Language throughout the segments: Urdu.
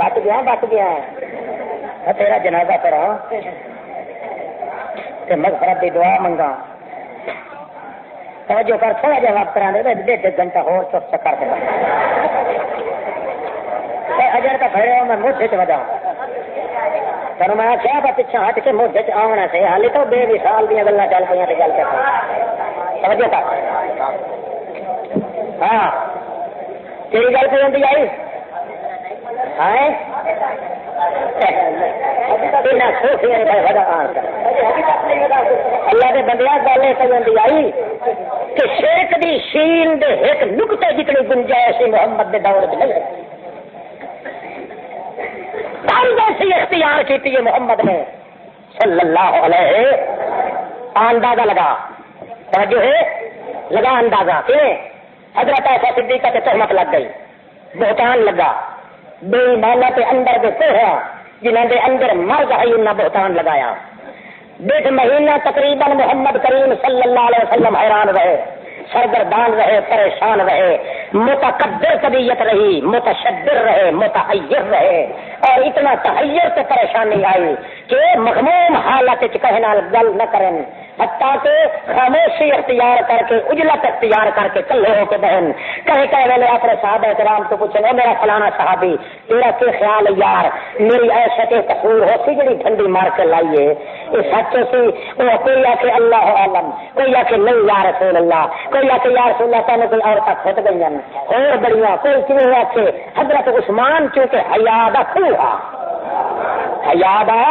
بچ گیا تیرا جنازہ پڑھا مغفرت کی دعا منگا توجہ کر تھوڑا جہا وقت کرا دے ڈیڑھ گھنٹہ ہو چپ کر دے اجر کا کھڑے ہو میں موڈے چ وجا تمہیں میں کیا پیچھا ہٹ کے موڈے چ آنا سی ہالی تو بے مثال دیا گلا چل پہ گل کر توجہ کر ہاں تیری گل پہ آئی آئی اللہ کے بندیا گل یہ آئی کہ شرک دی شیل دے ایک نقطے جتنی گنجائش محمد دے دور میں نہیں ایسی اختیار کی محمد نے صلی اللہ علیہ اندازہ لگا توجہ ہے لگا اندازہ کہ حضرت عائشہ صدیقہ تے تہمت لگ گئی بہتان لگا بے ایمانہ تے اندر دے کوہا جنہاں دے اندر مرد ہے انہاں بہتان لگایا ڈیڑھ مہینہ تقریباً محمد کریم صلی اللہ علیہ وسلم حیران رہے سرگردان رہے پریشان رہے متکبر طبیعت رہی متشدد رہے متحیر رہے اور اتنا تحیر سے پریشانی آئی کہ مغموم حالت کہنا گل نہ کریں حتیٰ کہ خاموشی اختیار کر کے اجلت اختیار کر کے کلے ہو کے بہن کہیں ویلے اپنے صحابہ کرام کو پوچھیں میرا فلانا صحابی تیرا کیا خیال ہے یار میری ایسا کہ کسور ہو سی جڑی ٹھنڈی مار کے لائیے یہ سچ سی وہ کوئی آ کے اللہ عالم کوئی آ کے نہیں یا رسول اللہ کوئی آ کے یا رسول اللہ تعالیٰ کوئی عورتیں کھٹ گئی ہیں اور بڑیاں کوئی کیوں آ کے حضرت عثمان کیونکہ حیادہ خوہ حیادہ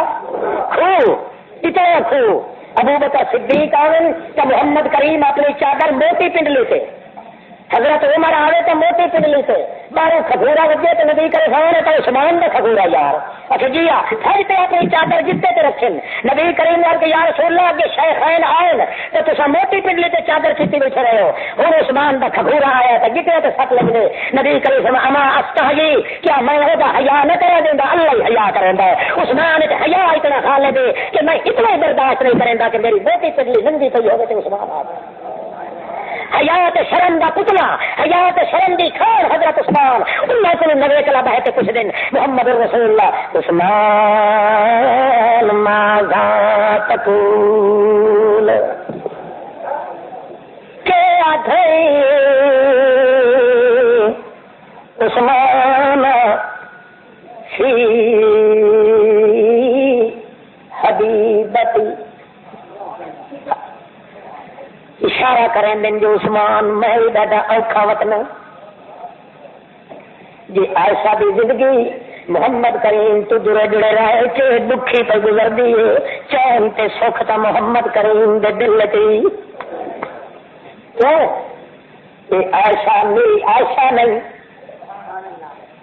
خوہ اتنا خوہ ابو بکر صدیق آئے تو محمد کریم اپنی چادر موٹی پنڈلی سے حضرت عمر آئے تو موٹی پنڈلی سے باہر کھگورا لگے تو نبی کرے سامنے تو عثمان نے کھگورا یار اچھا جی پھر تو اپنی چادر جتے تے رکھیں نبی کریم کے یا رسول اللہ کے شیخین آئے تو تصا موٹی پنڈلی تے چادر کھیتی بیٹھے رہے ہو ہوں عثمان کا کھگورا آیا تو جتے تے سٹ لگ دے نبی کریم اما استحیی کیا میں وہ حیا نہ کرا دینا اللہ ہی حیا کریندا ہے عثمان تے حیا اتنا کھا لے دے کہ میں اتنا برداشت نہیں کریندا کہ میری موٹی پنڈلی ننگی پئی ہوے تے عثمان آ جائے حیات شرم کا پتلا حیات شرم کی کھان حضرت عثمان اللہ کو نوے کلا بہتے کچھ دن محمد رسول اللہ عثمان ماذا تقول کیا تھے عثمان فی حبیبتی اشارہ کریں دن جو عثمان میں ڈاڈا اوکھا وطن جی عائشہ دی زندگی محمد کریم تو جڑے جڑے رہے کہ دکھی پہ گزر دی چین تے سکھ تا محمد کریم دے دل تی کیوں یہ عائشہ میری عائشہ نہیں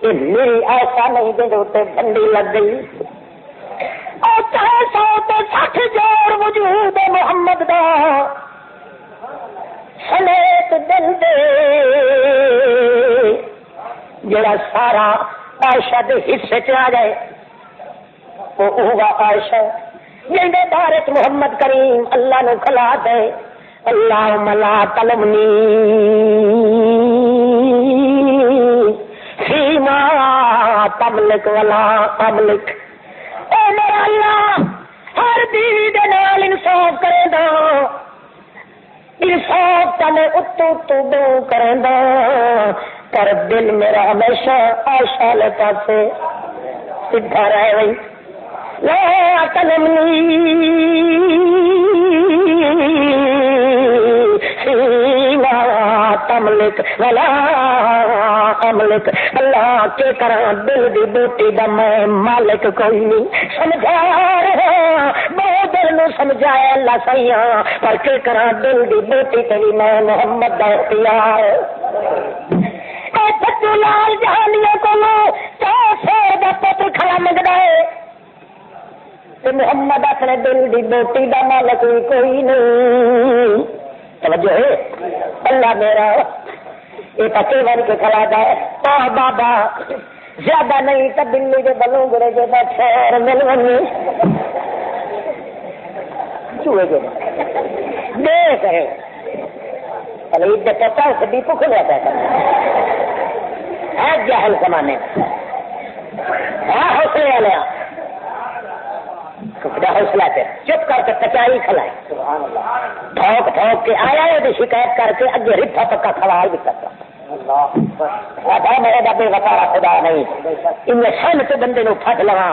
یہ میری عائشہ نہیں دے دوتے بندی لگ گئی اور 460 جوڑ وجود محمد دا سمیت دل دے جڑا سارا عائشہ دے حصے چ آ جائے وہ عائشہ جن بارے محمد کریم اللہ نے کھلا دے اللہم لا تلمنی فیما تملک ولا املک اے میرا اللہ ہر بیوی دے نال انصاف کرے دا انصاف تمہیں اتو تو دو کرندا پر دل میرا ہمیشہ عائشہ لے پاسے سدھا رہے وئی لا تلمنی فیما تملک ولا املک اللہ کے کرا دل دی بوٹی دا میں مالک کوئی نہیں سمجھا رہا بہت دل نو سمجھایا اللہ سیاں پر کے کرا دل دی بوٹی تیری میں محمد دا اختیار اے پتو لال جہانیوں کو لو چاہ سور دا پتر کھڑا منگدا ہے محمد اپنے دل دی بوٹی دا مالک کوئی نہیں توجہ ہے اللہ میرا یہ پتے بن کے کھلا جائے بابا زیادہ نہیں تو بلی کے بلوں گرے کے بعد خیر مل بنی چوہے کے دیکھ رہے عید پتا سبھی بھوک لیا ہے جاہل زمانے حوصلے والے حوصلہ سے چپ کر کے کچائی کھلائے ٹھوک ٹھوک کے آیا یہ شکایت کر کے اگے رٹھا پکا سوال بھی کرتا میرے بے وقارا خدا نہیں ان سن سے بندے نو پھٹ لوا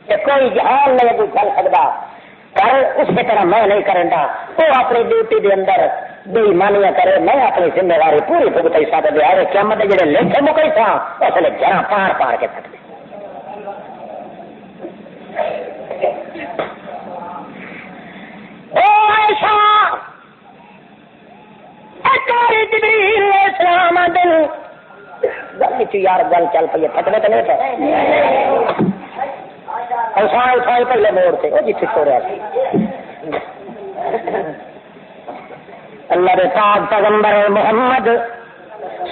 کہ کوئی جہان نہیں کوئی چل سکتا پر اسی طرح میں نہیں کروں وہ اپنی ڈیوٹی دے اندر بے ایمانیاں کرے میں اپنی ذمہ داری پوری بھگتائی ساتھ دے آئے قیامت جڑے لیٹے مکئی تھا اس لیے جرا پار پار کے تھک دے یار گل چل پی پٹنے تو نہیں اٹھائے پہلے موڑ سے وہ جتنے چھوڑا اللہ کے پاک پیغمبر محمد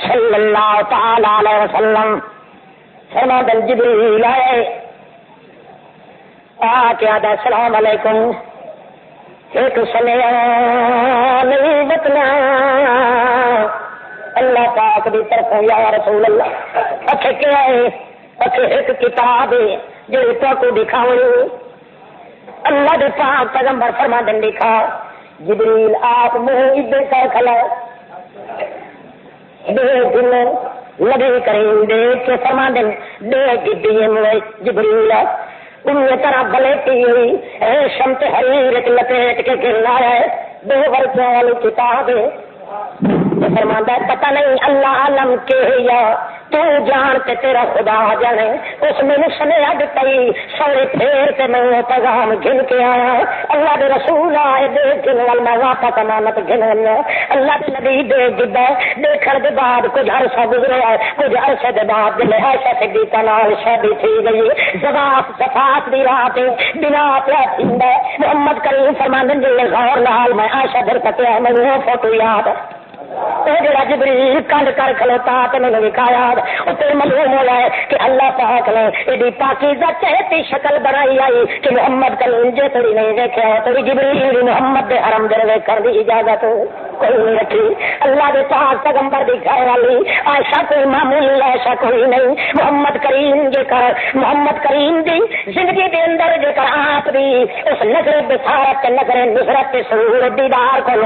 صلی اللہ تعالی علیہ وسلم فرماتے ہیں جبریل آئے آ کے آدھا السلام علیکم ایک سنیا نہیں بتنا اللہ پاک دی طرف یا رسول اللہ اچھے کیا ہے اچھے ایک کتاب ہے جو کو دکھاؤ اللہ دے پاک پیغمبر فرما دیں لکھا جبریل آپ منہ ادھر کر کھلا دے دل لگے کریں دیکھ کے فرما دیں دیکھ جبریل انہیں طرح بلیٹی ہوئی شمت حریر لپیٹ کے گر لایا ہے 2 ورقوں والی کتاب ہے فرماتا ہے پتہ نہیں اللہ عالم کے یا تو جانتے تیرا خدا جانے اس میں سنے اڈ پئی سارے پھیر کے میں پیغام گن کے آیا اللہ دے رسول آئے دے گن وال میں واپس امانت گن اللہ دے نبی دے گدا دیکھن دے بعد کچھ عرصہ گزرا کچھ عرصے دے بعد جب عائشہ صدیقہ نال شادی تھی گئی زواف صفات دی رات بنا پیا تھیندا محمد کریم فرماندے نے غور نال میں عائشہ در تکیا میں وہ فوٹو یاد جڑا جبریل کنڈ کر کھلوتا تو میں نے دکھایا اسے معلوم ہو ہے کہ اللہ پاک نے یہ پاکیزہ چہتی شکل بنائی آئی کہ محمد کلیم جے تھوڑی نہیں دیکھا تو جبریل محمد دے حرم دے ویکھن دی اجازت کوئی نہیں رکھی اللہ دے پاک پیغمبر دی گھر والی عائشہ کوئی معمولی عائشہ کوئی نہیں محمد کریم جے کر محمد کریم دی زندگی دے اندر جے کر آپ دی اس نظر بصارت نظر نصرت سرور دیدار کو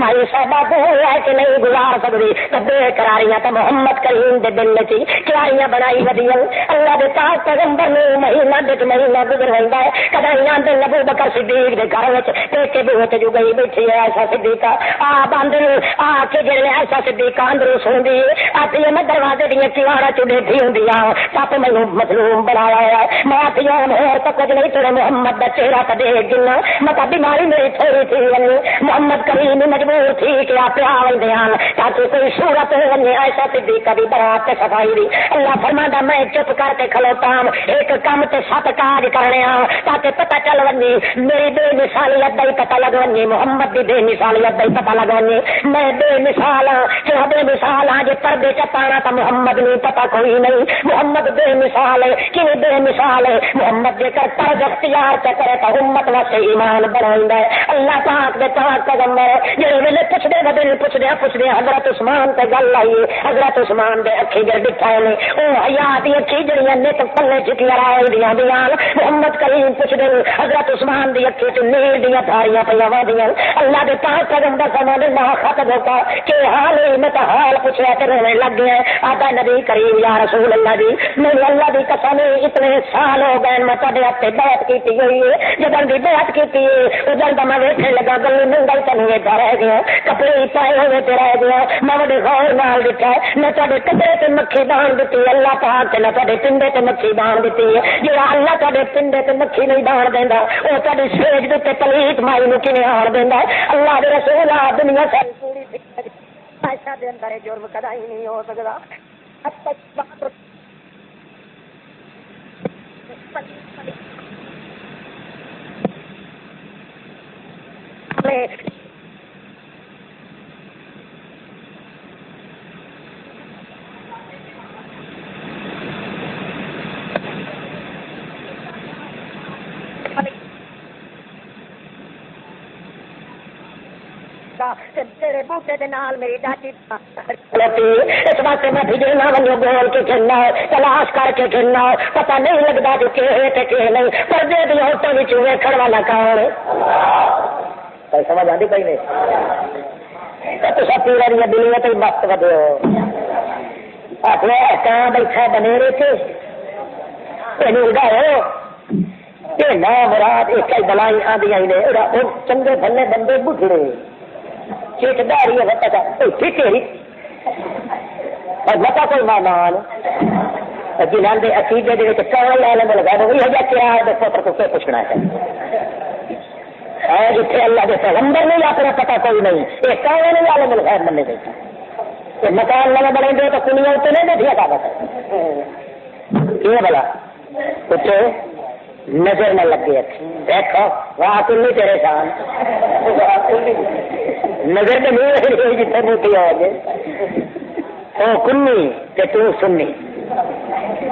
مائی صاحبہ کو ہے کہ نہیں گزار سکتی تو بے قراریاں تو محمد کریم دے دل چ کلاریاں بنائی ودیاں اللہ دے پاک پیغمبر نے مہینہ ڈٹ مہینہ گزر رہندا ہے کدائیاں دے ابو بکر صدیق دے گھر وچ ٹیکے بوت جو گئی بیٹھی ہے عائشہ صدیقہ آ باندر آ کے جڑے عائشہ صدیقہ اندر سوندی آتی میں دروازے دی کیواڑا چ بیٹھی ہوندی آ سپ مینوں مظلوم بنایا ہے میں آتی ہوں اور تو کچھ نہیں تیرے محمد دا چہرہ تے دیکھ جنا مطلب بیماری میری تھوڑی تھی محمد کریم مجبور تھی کہ آپ آوندے تاکہ کوئی صورت ہو عائشہ صدیقہ دی برات تے صفائی دی اللہ فرماندا میں چپ کر کے کھلوتا ایک کم تے 7 کاج کرنے تاکہ پتہ چل ونی میری بے مثالیت دا پتہ لگ ونی محمد دی بے مثالیت دا پتہ لگ ونی میں بے مثال کہ بے مثال جے پردے چ پانا تا محمد نہیں پتہ کوئی نہیں محمد بے مثال ہے کہ بے مثال ہے محمد دے کر طرز اختیار تے کرے تا امت واسطے ایمان بناوندا ہے اللہ پاک دے پاک پیغمبر جے ویلے پوچھدے پوچھدے حضرت عثمان تے گل آئی حضرت عثمان دے اکھی جڑ دکھائے نے او حیات دی اکھی جڑیاں نت پلے چکی رائی دیاں محمد کریم پوچھدے حضرت عثمان دی اکھی تے نیل دیاں دھاریاں پیا وادیاں اللہ دے پاک پیغمبر فرماندے نہ خطب ہوتا کہ حال میں تا حال پوچھیا تے رونے لگ گئے آدا نبی کریم یا رسول اللہ جی میں اللہ دی قسم اتنے سال ہو گئے میں تہاڈے ہتھے بیعت کیتی ہوئی ہے جدوں دی بیعت کیتی ہے ادھر دا میں ویکھن لگا گلی منگل تنوں ادھر رہ گیا کپڑے پائے ہوئے تے رہ گیا میں بڑے غور نال دیکھا میں تہاڈے کپڑے تے مکھی بان دتی اللہ پاک تے میں تہاڈے پنڈے تے مکھی بان دتی ہے جڑا اللہ تہاڈے پنڈے تے مکھی نہیں بان دیندا او تہاڈی سیج دے تے پلیت مائی نوں کیویں آن دیندا اللہ دے رسول آ دنیا ساری پوری عائشہ دے اندر جرم کدا ہی نہیں ہو سکدا تیرے بوٹے دے نال میری ڈاچی اس واسطے میں بھجنا ونجو بول کے کھیلنا تلاش کر کے کھیلنا پتہ نہیں لگتا کہ کہ نہیں پردے کی عورتوں میں ویکھن والا کون سمجھ آتی پی نہیں تو سب پورا دیا دنیا تو مست بدو اپنے کہاں بیٹھا بنے رہے تھے نہ مراد ایک بلائی آدی آئی نے چنگے بھلے بندے بڑھڑے چیٹداری ہے ٹھیکری اور متا کوئی مہمان جنہوں کے عقیدے کے کان لے لگا یہ کیا پتر کو کیا پوچھنا ہے جتنے اللہ کے پیغمبر نہیں اپنا پتا کوئی نہیں یہ کان نہیں والے مل خیر مننے دیکھا مکان نہ بنے گے تو کنیاں اتنے نہیں بیٹھیا کاغذ یہ بلا کچھ نظر نہ لگے دیکھو وہاں کنی تیرے شان نظر تو نہیں رہی جتنے موٹی ہو گئے تو کنی کہ تو سننی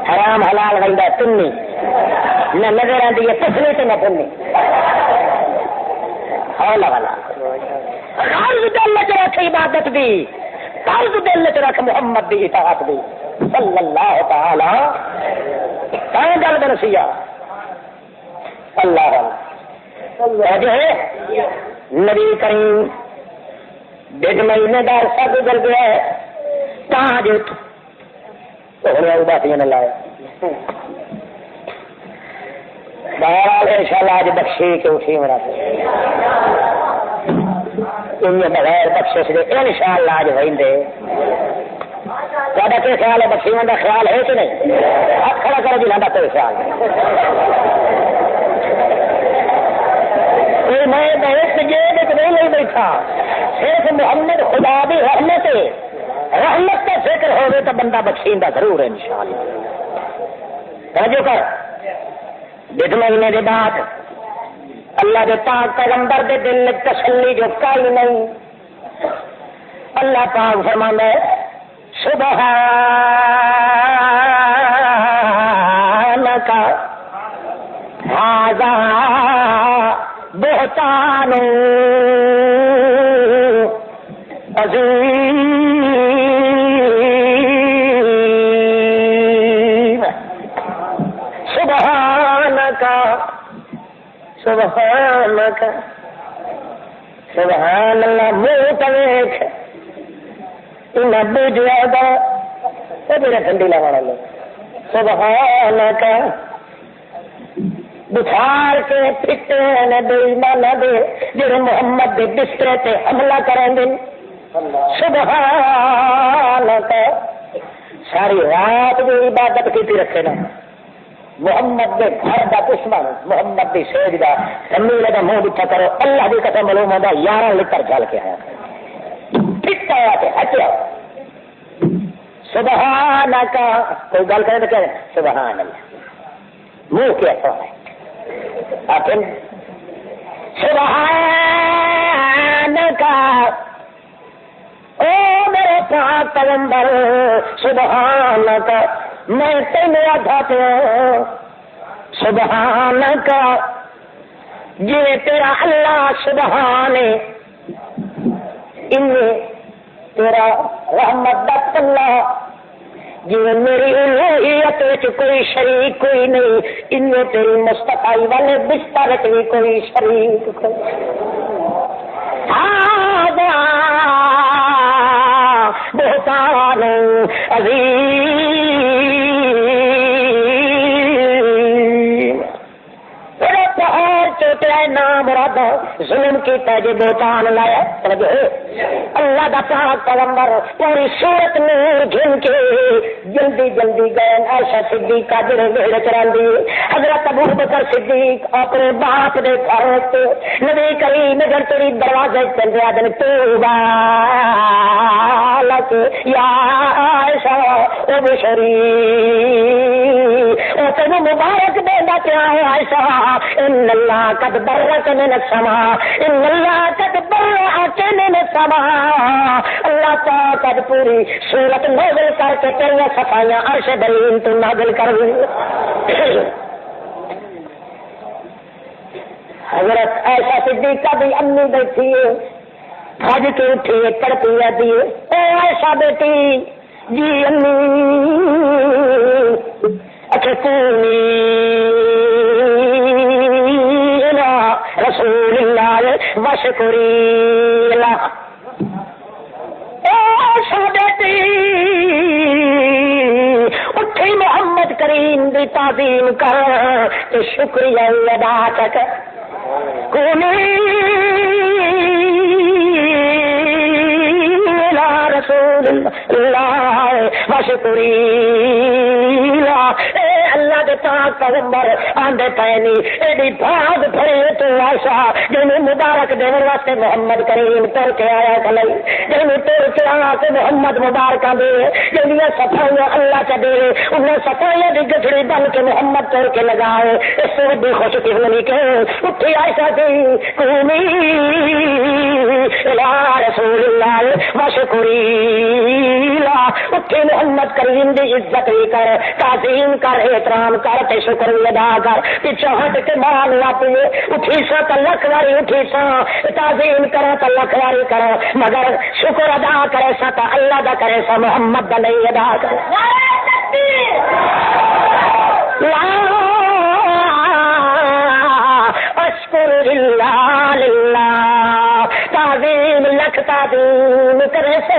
حرام حلال بندہ سننی نہ نظر آتی ہے پسلی تو نہ سننی حوالہ والا قرض دل چ رکھ عبادت دی قرض دل چ رکھ محمد دی اطاعت دی صلی اللہ تعالی کہیں گل بنسیا اللہ جو ہے نبی کریم ڈیڑھ مہینے کا عرصہ گزر گیا ہے کہاں جو باتیاں نہ لایا بہرحال ان شاء اللہ آج بخشی کے اٹھی مرا بغیر بخشش دے ان شاء اللہ آج وہی دے زیادہ کیا خیال ہے بخشیوں کا خیال ہے کہ نہیں ہاتھ کھڑا کرو جی کوئی خیال میں نہیں بیٹھا صرف محمد خدا بھی رحمت رحمت کا ذکر ہوگی تو بندہ بخشیندہ ضرور ہے انشاءاللہ جو کر ڈیڑھ مہینے کے بعد اللہ کے پاک پیغمبر دے دل تسلی جو کئی نہیں اللہ پاک فرماتا ہے سبحانک ھذا بہتان عظیم سبحانک سبحانک سبحان اللہ منہ تیکھ انہیں بوجھا گا وہ میرا ٹھنڈی لگا لے سبحانک بخار کے پھٹے نہ دے ایمان دے جو محمد دے بسترے تے حملہ کریں گے سبحانک ساری رات جو عبادت کی رکھے نا محمد دے گھر دا دشمن محمد دی سیج دا زمین دا منہ بٹھا کرو اللہ دی قسم معلوم ہوتا 11 لیٹر جل کے آیا ٹھیک آیا تے ہٹیا سبحانک کوئی گل کرے تو کہہ سبحان اللہ منہ کیا سو ہے آخر سبحانک او میرے پاک پیغمبر سبحانک میں تینوں آدھا پہ سبحانک جی تیرا اللہ سبحان ان تیرا رحمت دت اللہ جی میری الوہیت وچ کوئی شریک کوئی نہیں ان تیری مصطفی والے بستر وچ بھی کوئی شریک کوئی بہتان عظیم نام مراد ظلم کیتا جی بہتان لایا اللہ دا پاک پیغمبر پوری صورت نور گھن کے جلدی جلدی گئے عائشہ صدیقہ جڑے ویڑ چراندی حضرت ابو بکر صدیق اپنے باپ دے گھر تے نبی کریم اگر تیری دروازے چل رہا دن توبہ لک یا عائشہ او بشری او تینو مبارک دینا پیا ہے عائشہ ان اللہ قد برک من السماء ان اللہ قد برک من السماء اللہ پاک قد پوری سورت نازل کر کے تیری صفائیاں عرش بلین تو نازل کر دی حضرت عائشہ صدیقہ بھی امی بیٹھی ہے بھج کے اٹھی تڑپی رہتی ہے، اے عائشہ بیٹی جی امی اچھا کونی رسول اللہ وشکری اللہ، اے عائشہ بیٹی اٹھی محمد کریم دی تعظیم کر تو شکریہ ادا کر کونی رسول اللہ وشکری اللہ کے پاک پیغمبر آندے پینی ایڈی بھاگ پھرے تو عائشہ جنہوں مبارک دینے واسطے محمد کریم تر کے آیا کھلائی، جنہوں تر کے آیا کہ محمد مبارکہ دے، جنہوں صفائیاں اللہ چا دے، انہیں صفائیاں دی گٹھڑی بن کے محمد تر کے لگائے، اس سے بھی خوش قسمتی کہ اٹھی عائشہ دی قومی الہ رسول اللہ وشکری اٹھی محمد کریم دی عزت بھی کر، تعظیم کر، احترام کر تے شکر ادا کر، پیچھے ہٹ کے مان واپی اٹھی سا تو لکھ واری اٹھی سا، تعظیم کرا تو لکھ واری کرا، مگر شکر ادا کرے سا تو اللہ دا کرے سا، محمد دا نہیں ادا کرے۔ اشکر للہ للہ تعظیم لکھ تعظیم کرے سا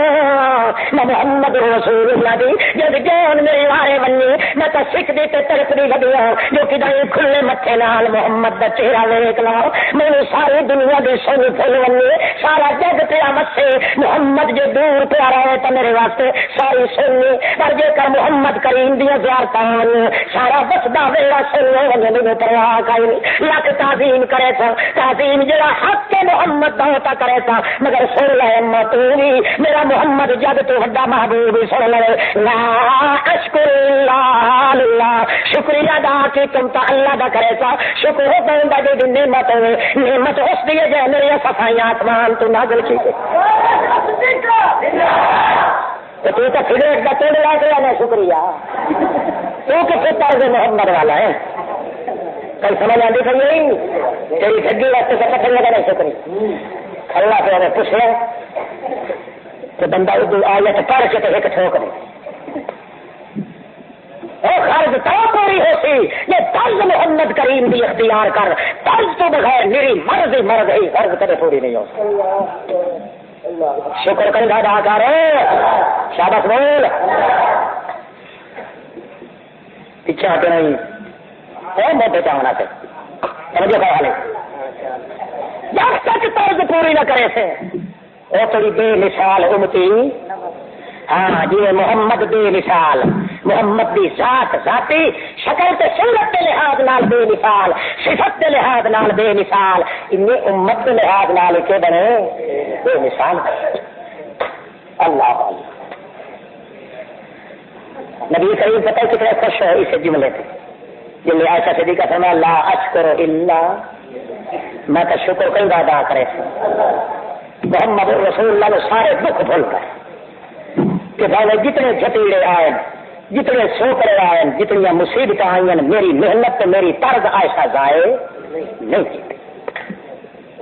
محمد رسول اللہ دی جب جان میرے وارے بنی میں تو سکھ دی تے تڑپ دی لگیا جو کدائی کھلے متھے نال محمد دا چہرہ ویکھ لا مینوں ساری دنیا دی سونی پھل بنی سارا جگ تیرا مسے محمد جو دور پیارا ہے تو میرے واسطے ساری سونی پر جے کر محمد کریم دی زیارتاں سارا بسدا ویلا سونی مینوں پرواہ کوئی لکھ تعظیم کرے سا تعظیم جڑا حق کے محمد دا ہوتا کرے سا مگر سن لے اما تو بھی میرا محمد جگ تو بڑا محبوب سن لے لا اشکر اللہ اللہ شکریہ ادا کہ تم تو اللہ دا کرے سا شکر ہو بندہ جو نعمت ہوئے نعمت اس دیے جائے میرے صفائیاں آسمان تو نازل کی تو سگریٹ کا توڑ لا کے آنا شکریہ تو کسی طرز محمد والا ہے کل سمجھ آتی تھی نہیں تیری گڈی واسطے سب پتھر لگا نہیں شکریہ اللہ سے ہمیں پوچھا کہ بندہ اردو آیت پڑھ کے تو ایک ٹھوک دے خرچ تو پوری ہوتی یہ طرز محمد کریم بھی اختیار کر طرز تو بغیر میری مرض ہی مرض ہی فرض کبھی پوری نہیں ہو شکر کر ادا کر شاباش بول پیچھے ہٹے نہیں میں بیٹا ہونا سے سمجھو کہ حال جب تک طرز پوری نہ کرے سے وہ تھوڑی بے مثال امتی ہاں جی محمد بے مثال محمد دی ذات ذاتی شکل تے صورت کے لحاظ نال بے مثال صفت کے لحاظ نال بے مثال انہیں امت کے لحاظ نال کے بنے بے مثال اللہ نبی کریم پتہ کتنے خوش ہو اس جملے سے جملے عائشہ صدیقہ فرمایا لا اشکر الا میں تو شکر کئی ادا کرے محمد رسول اللہ نے سارے دکھ بھول کر کہ بھائی جتنے جھٹیلے آئے جتنے سوکرے آئے جتنی مصیبت آئی میری محنت میری طرز عائشہ ضائع نہیں کی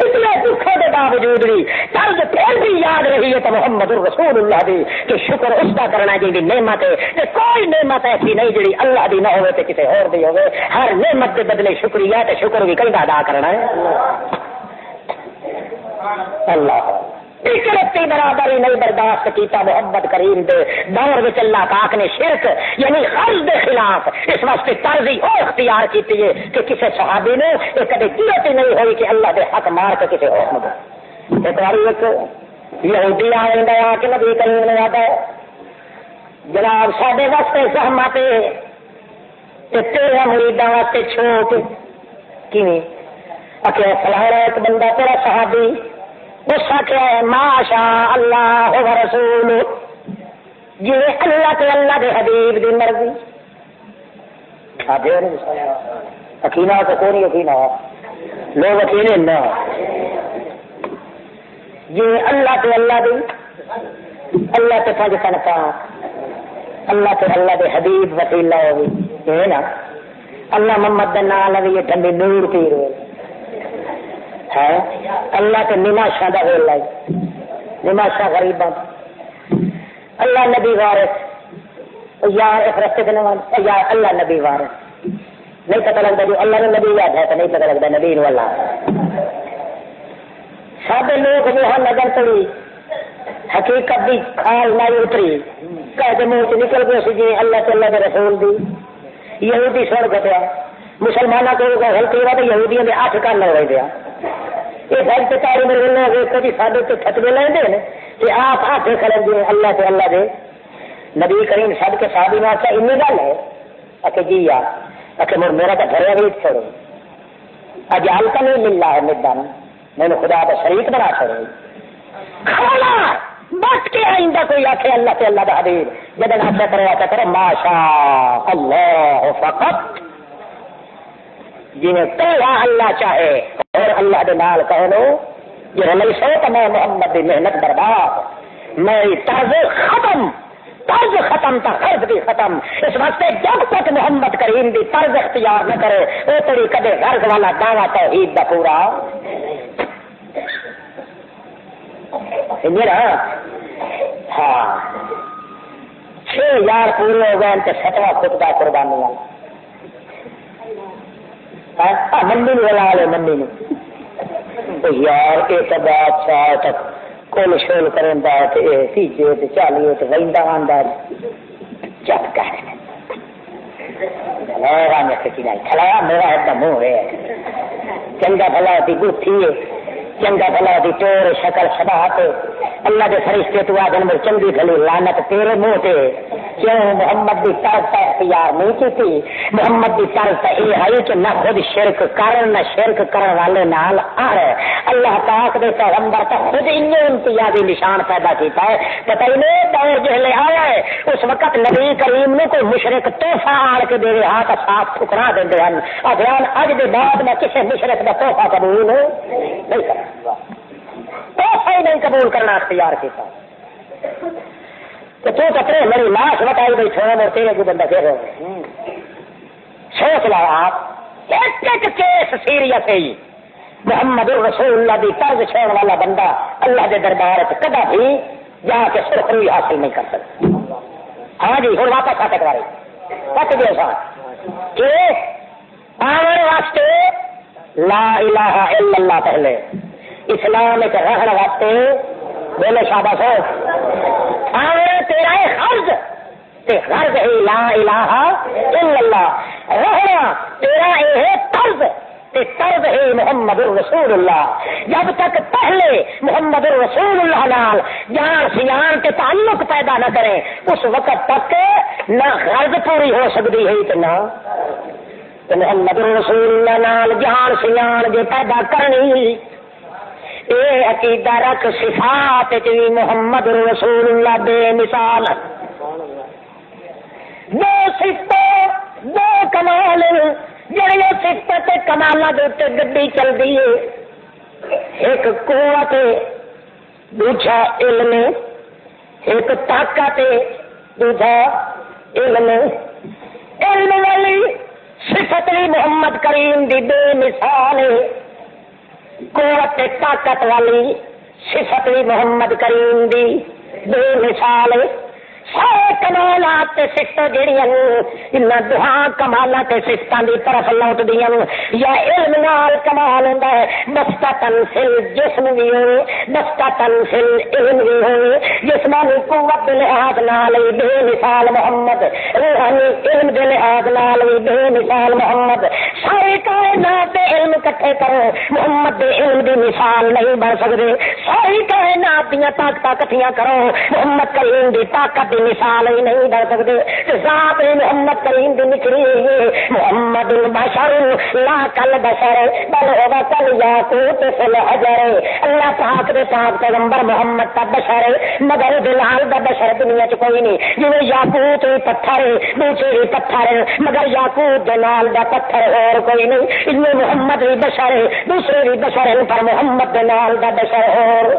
اتنے دکھوں کے باوجود بھی طرز پھر بھی یاد رہی ہے تو محمد رسول اللہ دی کہ شکر اس کا کرنا جی نعمت ہے کہ کوئی نعمت ایسی نہیں جی اللہ دی نہ ہوئے تو کسی اور دی ہوئے ہر نعمت کے بدلے شکریہ تو شکر بھی کئی ادا کرنا ہے اللہ ایک رتی برابری نہیں برداشت کیتا محمد کریم دے دور میں اللہ پاک نے شرک یعنی غرض دے خلاف اس واسطے طرزی اور اختیار کیتی ہے کہ کسی صحابی نے یہ کبھی ضرورت ہی نہیں ہوئی کہ اللہ دے حق مار کے کسی اور ایک بار ایک یہودی آئندہ آ کے نبی کریم نے آتا ہے جناب ساڈے واسطے زحمت تیرے مریداں واسطے چھوٹ کیویں اکھے فلانا ایک بندہ تیرا صحابی اس کیا ہے ماشا اللہ و رسول جی اللہ کے اللہ کے حبیب دی مرضی اکیلا تو کوئی اکیلا لوگ اکیلے نہ جی اللہ کے اللہ دی اللہ کے فج تنخا اللہ کے اللہ کے حبیب وسیلہ ہوگی یہ نا اللہ محمد کا نام لگی ٹھنڈی نور پیر ہے اللہ کے نما شادہ ہو لائی نماشا غریب اللہ نبی وارث یار ایک رستے کے نام یار اللہ نبی وارث نہیں پتہ لگتا جو اللہ نے نبی یاد ہے تو نہیں پتہ لگتا نبی اللہ سارے لوگ وہ نظر پڑی حقیقت دی کھال نہیں اتری کہتے منہ سے نکل گئے سی جی اللہ کے اللہ کے رسول دی یہودی سڑ گیا مسلمانوں کو غلطی ہوا تو یہودیوں نے 8 کان لگ دیا یہ بھائی پتاری میرے لوگ کبھی سادے تو فتوے لیندے ہیں کہ آپ آتے کھڑے دیں اللہ سے اللہ دے نبی کریم سب کے صحابی واسطے انی گل ہے کہ جی یار کہ میرا تو گھر بھی چھوڑو اجال کا نہیں مل رہا ہے میدان میں نے خدا کا شریک بنا چھوڑو کھانا بٹ کے آئندہ کوئی آخے اللہ سے اللہ کا حبیب جب ناشا کرو ماشا اللہ فقط جنہیں تیرا اللہ چاہے اور اللہ کے نال کہہ لو یہ نہیں سو تو میں محمد کی محنت برباد میری طرز ختم تھا قرض بھی ختم اس واسطے جب تک محمد کریم دی طرز اختیار نہ کرے وہ تیری کدے غرض والا دعویٰ توحید دا پورا ہاں 6 یار پورے ہو گئے تو 7واں خطبہ قربانی والا منڈی میں لا لے منڈی میں یار ایک بادشاہ تک کل شول کریں تیجے چالیے تو وہدا آدھا چپ کر کھلایا میرا ایک منہ ہے چنگا بھلا دی گتھی چنگا بھلا دی ٹور شکل شباہت اللہ کے فرشتے تو آدھے میں چنگی بھلی لعنت تیرے منہ تے کیوں محمد کی طرف کا اختیار نہیں کی محمد کی طرف کا یہ ہے کہ نہ خود شرک کرن نہ شرک کرنے والے نال آ اللہ پاک دے پیغمبر کا خود انہیں امتیازی نشان پیدا کیتا ہے پتہ ہی نہیں دور جہلے آیا ہے اس وقت نبی کریم نے کوئی مشرک تحفہ آڑ کے دے ہاتھ صاف ٹھکرا دیں افران اج دے بعد میں کسی مشرک کا تحفہ قبول نہیں کرنا تحفہ ہی نہیں قبول کرنا اختیار کیتا تو کپڑے میری لاش بتائی بھائی چھوڑا اور تیرے کو بندہ پھر سوچ لو آپ ایک کیس سیریس ہے محمد رسول اللہ دی طرز چھوڑ والا بندہ اللہ کے دربار کدا بھی جا کے سرخروئی حاصل نہیں کر سکتا ہاں جی ہوں واپس آتے کرے پک گئے سا کہ آنے واسطے لا الہ الا اللہ پہلے اسلام ایک رہن واسطے بولے شاباش ہو تیرا غرض غرض ہے لا الہ الا اللہ رہنا تیرا یہ طرز طرز ہے محمد الرسول اللہ جب تک پہلے محمد الرسول اللہ نال جان سیان کے تعلق پیدا نہ کریں اس وقت تک نہ غرض پوری ہو سکتی ہے نہ محمد الرسول اللہ نال جان سیان جو پیدا کرنی اے عقیدہ رکھ صفات چی محمد رسول اللہ بے مثال دو صفتیں دو کمال جڑی صفت کمالہ دے گڈی چل دی ہے ایک قوت دوجا علم ایک طاقت دوجا علم والی صفت محمد کریم دی بے مثال ہے قوت طاقت والی صفت محمد کریم دی بے مثال سارے کمالات صفت جہاں ان دہا کمالات صفتوں کی طرف لوٹ دیا یا علم نال کمال ہوتا ہے بستا تنسل جسم بھی ہوئے بستا تنسل علم بھی ہوئے جسمانی قوت کے لحاظ نال بے مثال محمد روحانی علم کے لحاظ نال بے مثال محمد سارے کائنات علم کٹھے کرو محمد دے علم دی مثال نہیں بن سکتے ساری کائنات دیا طاقت کٹھیاں کرو محمد کریم دی طاقت دی مثال ہی نہیں بن سکتے ذات محمد کریم دی نکلی ہے محمد البشر لا کل بشر بل ہوا کل یاقوت فل حجر اللہ پاک دے پاک پیغمبر محمد کا بشر مگر بلال دا بشر دنیا چ کوئی نہیں جی یاقوت پتھر دوسرے پتھر مگر یاقوت دے نال دا پتھر اور کوئی نہیں ان محمد بھی بشر دوسرے بھی بشر پر محمد دے نال دا بشر اور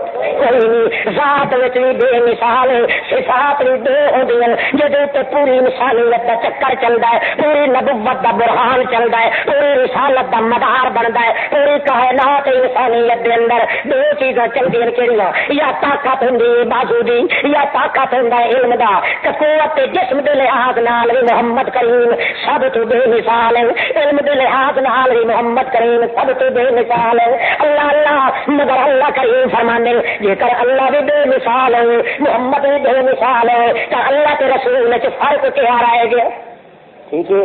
کوئی نہیں. ذات وچ بھی بے مثال صفات بھی بے ہوندیاں جدوں تے پوری انسانیت دا چکر چلدا ہے, پوری نبوت دا برہان چلدا ہے, پوری رسالت دا مدار بندا ہے, پوری کائنات انسانیت دے اندر دو چیزاں چلدیاں کیڑیاں, یا طاقت ہوندی بازو دی یا طاقت ہوندا ہے علم دا. قوت جسم دے لحاظ نال بھی محمد کریم سب تو بے مثال ہے, علم دے لحاظ نال بھی محمد کریم سب تو بے مثال ہے. اللہ اللہ مگر اللہ کریم فرماندے جے کر اللہ بھی بے مثال ہے محمد بھی بے مثال ہے تو اللہ کے رسول وچ فرق کیا رہے گا؟ ٹھیک ہے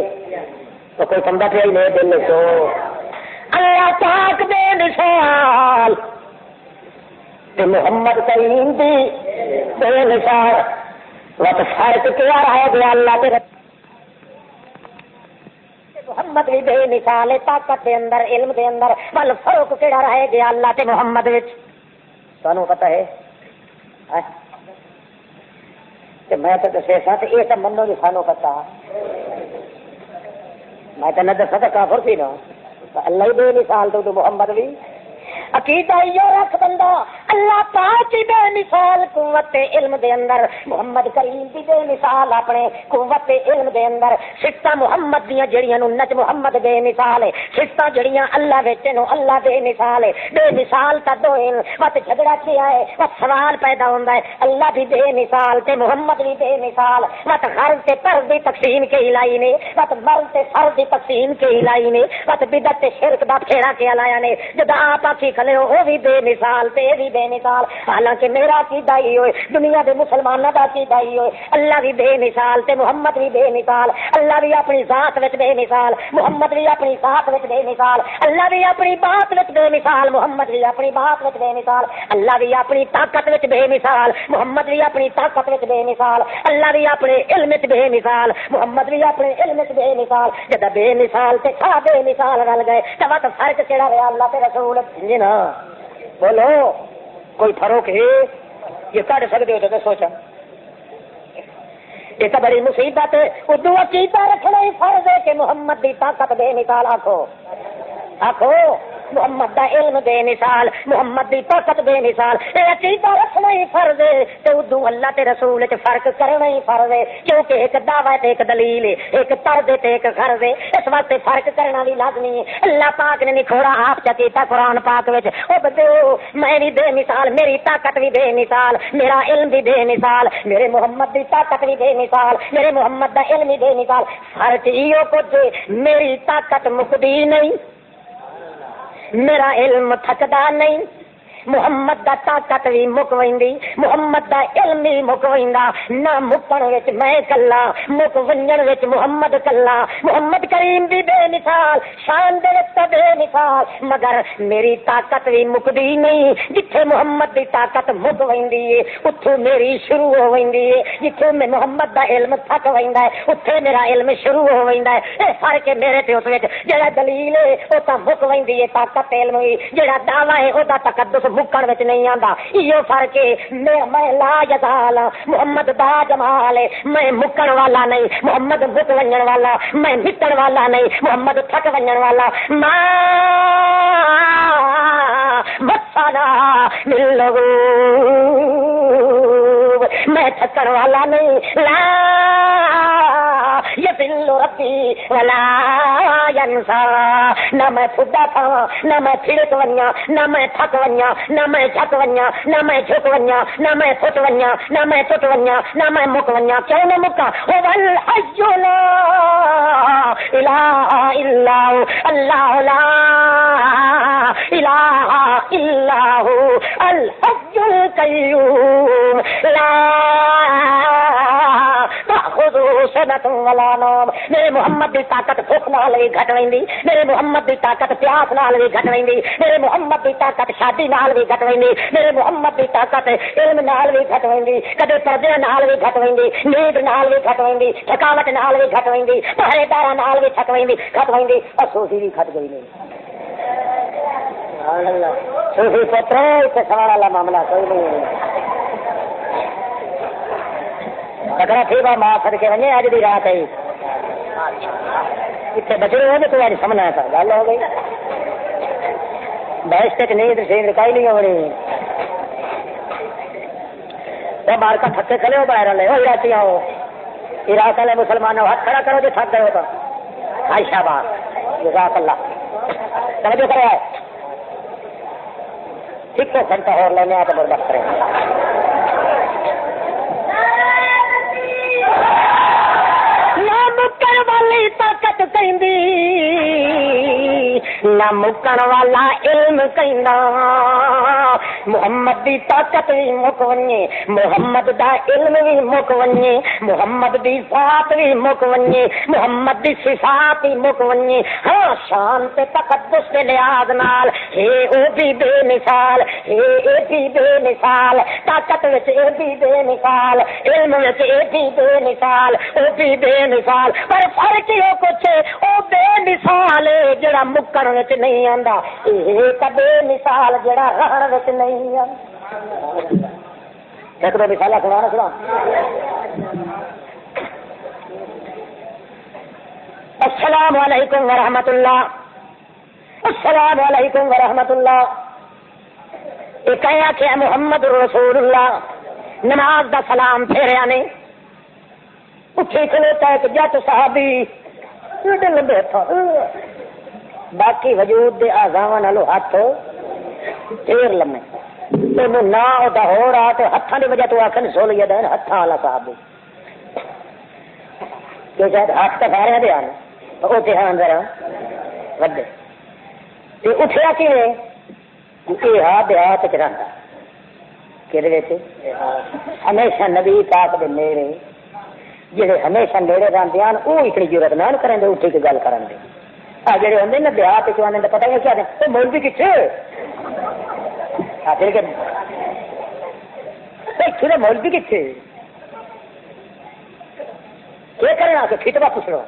تو کوئی سمجھا پہ نہیں دل تو اللہ پاک بے مثال تے محمد کریم بھی بے مثال وقت فرق کیا رہے گا؟ اللہ کے محمد بھی بے مثال ہے طاقت دے اندر علم دے اندر بل فرق کیڑا رہے گا اللہ تے محمد وچ؟ تانوں پتہ ہے کہ میں تو دسے سا تے یہ تو منو نہیں سانوں پتہ, میں تو نہ دسا تو کافر سی نا. اللہ ہی بے مثال تو محمد بھی عقیدہ یہ رکھ بندہ اللہ پاک کی بے مثال قوت علم دے اندر, محمد کریم دی بے مثال اپنے قوت علم دے اندر. صفتاں محمد دیاں جڑیاں نو نچ محمد بے مثال ہے, صفتاں جڑیاں اللہ وچ نو اللہ بے مثال ہے. بے مثال تا دو وقت جھگڑا کیا ہے وقت سوال پیدا ہوندا ہے اللہ بھی بے مثال تے محمد بھی بے مثال. وقت غرض تے فرض دی تقسیم کے ہلائی نے, وقت مرض تے فرض دی تقسیم کے ہلائی نے, وقت بدعت تے شرک دا پھیڑا کے لایا نے. جدا آپ آکھی کھلے ہو وہ بھی بے مثال تے بھی بے مثال. حالانکہ میرا عقیدہ ہی ہوئے دنیا دے مسلمانوں کا عقیدہ ہی ہوئے اللہ بھی بے مثال تے محمد بھی بے مثال. اللہ بھی اپنی ذات وچ بے مثال, محمد بھی اپنی ذات وچ بے مثال. اللہ بھی اپنی بات وچ بے مثال, محمد بھی اپنی بات وچ بے مثال. اللہ بھی اپنی طاقت وچ بے مثال, محمد بھی اپنی طاقت وچ بے مثال. اللہ بھی اپنے علم وچ بے مثال, محمد بھی اپنے علم وچ بے مثال. جدا بے مثال تے کھا بے مثال رل گئے تو وقت فرق کیڑا ہوا اللہ تے رسول جی نا بولو کوئی فرق ہے یہ کر سکتے ہو تو سوچا یہ تو بڑی مصیبت ہے. اردو عقیدہ رکھنا ہی فرض ہے کہ محمد کی طاقت بے مثال آخو آخو محمد دا علم بے مثال, محمد دی طاقت بے مثال. یہ عقیدہ رکھنا ہی فرض ہے تے اردو اللہ تے رسول وچ فرق کرنا ہی فرض ہے کیونکہ ایک دعویٰ تے ایک دلیل ہے, ایک طرز تے ایک غرض ہے. اس واسطے فرق کرنا بھی لازمی ہے. اللہ پاک نے نکھوڑا آپ چکیتا قرآن پاک وچ او بدو میں بھی بے مثال, میری طاقت بھی بے مثال, میرا علم بھی بے مثال, میرے محمد دی طاقت بھی بے مثال, میرے محمد دا علم بھی بے مثال. فرق یہ کچھ میری طاقت مکدی نہیں, میرا علم تھکدا نہیں, محمد دا طاقت بھی مک ویندی, محمد دا علم بھی مک ویندا. نہ مکن وچ میں کلا, مک ونجن وچ محمد کلا. محمد کریم بھی بے مثال, شان دے وچ بے مثال, مگر میری طاقت بھی مکدی نہیں. جتھے محمد دی طاقت مک ویندی ہے اتھوں میری شروع ہو ویندی ہے, جتھوں میں محمد دا علم تھک ویندا ہے اتھے میرا علم شروع ہو ویندا ہے. اے فرق ہے میرے تے اس وچ. جڑا دلیل ہے او تا مک ویندی ہے طاقت علم وی, جڑا دعویٰ ہے او دا تقدس مکن وچ نہیں آندا. یہ فرق ہے میں لا یزال, محمد دا جمال ہے, میں مکن والا نہیں, محمد مک ونجن والا, میں مٹن والا نہیں, محمد تھک ونجن والا. مسانا ملو میں تھکن والا نہیں. لا یذل ربی ولا ینسا, نہ میں پھڈا تھا نہ میں پھڑک ونیا, نہ میں تھک ونیا, نہ میں جھک ونیا, نہ میں جھک ونیا, نہ میں پھٹ ونیا, نہ میں ٹوٹ ونیا, نہ میں مک ونیا. کیوں نہ مکا؟ هو الحي لا اله الا هو, اللہ لا الہ الا هو الحي القيوم لا تأخذه سنة ولا نوم. میرے محمد دی طاقت بھوک نال بھی گھٹ ویندی, میرے محمد دی طاقت پیاس نال بھی گھٹ ویندی, میرے محمد دی طاقت شادی نال بھی گھٹ ویندی, میرے محمد دی طاقت علم نال بھی گھٹ ویندی, کدے پردے نال بھی گھٹ ویندی, نیند نال بھی گھٹ ویندی, تھکاوٹ نال بھی گھٹ ویندی, پہرے دار نال بھی گھٹ ویندی, اور صوفی بھی گھٹ گئی نہیں. سبحان اللہ. صوفی پتر تے سوال والا معاملہ کوئی نہیں. تکڑا تھی با ماں پھڑ کے ونجے اج دی رات ہے اتنے بچڑے ہو تو اج سمجھنا تھا گل ہو گئی. بحث نہیں شیر کئی نہیں ہونی باہر کا تھکے کھلے ہو باہر والے ہو جاتی ہو عراق والے مسلمانوں ہاتھ کھڑا کرو جو تھک گئے ہو تو ہائی شاباش جزاک اللہ توجہ کرے ٹھیک ہے گھنٹہ اور لینے آتے برداشت کریں نہ مکر والی طاقت کہندی نہ مکن والا علم کہندا محمد دی طاقت بھی مک ونجے محمد دا علم بھی مک ونجے محمد دی ذات بھی مک ونجے محمد دی صفات بھی مک ونجے ہاں شان تے تقدس دے لحاظ نال ہے او بھی بے مثال ہے اے بھی بے مثال طاقت وچ اے بھی بے مثال علم وچ اے بھی بے مثال او بھی بے مثال پر فرق یہ کچھ او بے مثال جڑا مکن وچ نہیں آندا اے تے بے مثال جڑا رہن وچ نہیں ایک دو مثال سنا السلام علیکم ورحمۃ اللہ السلام علیکم ورحمۃ اللہ ایک کہ محمد رسول اللہ نماز دا سلام پھیریا نے اٹھی کھلوتا ایک جٹ صحابی لمبے باقی وجود دے اعضاء نالوں ہاتھ پھیر لمے نہ ہو رہا تو ہاتھوں کی وجہ تو آخر سو لیا دین ہاتھوں والا صاحب کہ شاید ہاتھ تو سارے دے آنے وہ دھیان ذرا وڈے اٹھیا کہ ہاتھ دیہات چ رہتا کہ ہمیشہ نبی پاک دے نیڑے جہے ہمیشہ نیڑے رہتے ہیں وہ اتنی ضرورت نہ کریں گے اٹھی کے گل کریں گے آ جڑے ہوتے نا دیہات چاہنے کا پتا نہیں کیا دیں مولوی کتنے مولوی کتنے کیا کرنا کہ خطبہ پوچھ لو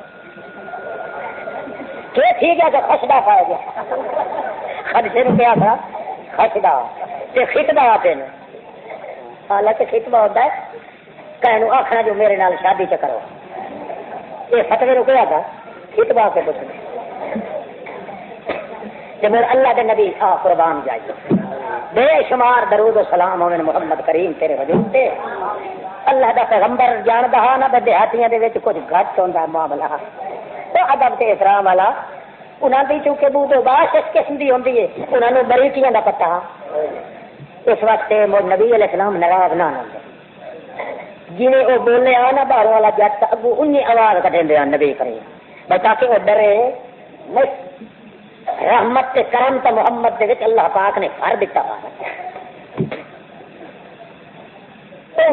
کہ ٹھیک ہے کہ خشدہ پایا گیا خدشے نے کیا تھا خشدہ خطبہ آتے ہیں حالانکہ خطبہ ہوتا ہے کہنو آخنا جو میرے نال شادی چ کرو یہ فتوی نے کیا تھا خطبہ آ کے پوچھنا کہ میرے اللہ کے نبی آ قربان جائیے بے شمار درود و سلام ہونے محمد کریم تیرے وجود تے اللہ دا پیغمبر جاندا ہا نہ دیہاتیاں دے وچ کچھ گھٹ ہوندا معاملہ تو ادب تے احترام والا انہاں دی چونکہ بو تو باش اس قسم دی ہوندی ہے انہاں نوں بریکیاں دا پتہ اس وقت نبی علیہ السلام ناراض نہ ہوندے جویں او بولے آ نہ باہر والا جٹ اگوں انہی آواز کڈیندے نبی کریم بتا کہ او ڈرے نہیں رحمت کے کرم تو محمد دے وچ اللہ پاک نے کر دیتا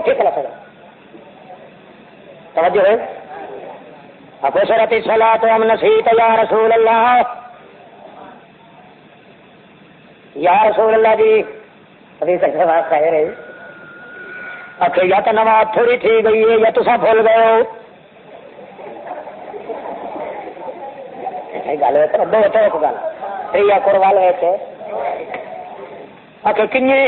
ٹھیک لگا توجہ ہے افسرت الصلاۃ ام نسیت یا رسول اللہ یا رسول اللہ جی ابھی تک بات کہہ رہے اکھے یا تو نماز تھوڑی ٹھیک گئی ہے یا تصا بھول گئے ہو گل ہے دو تو گل تریا قربان ہے اکھے کنی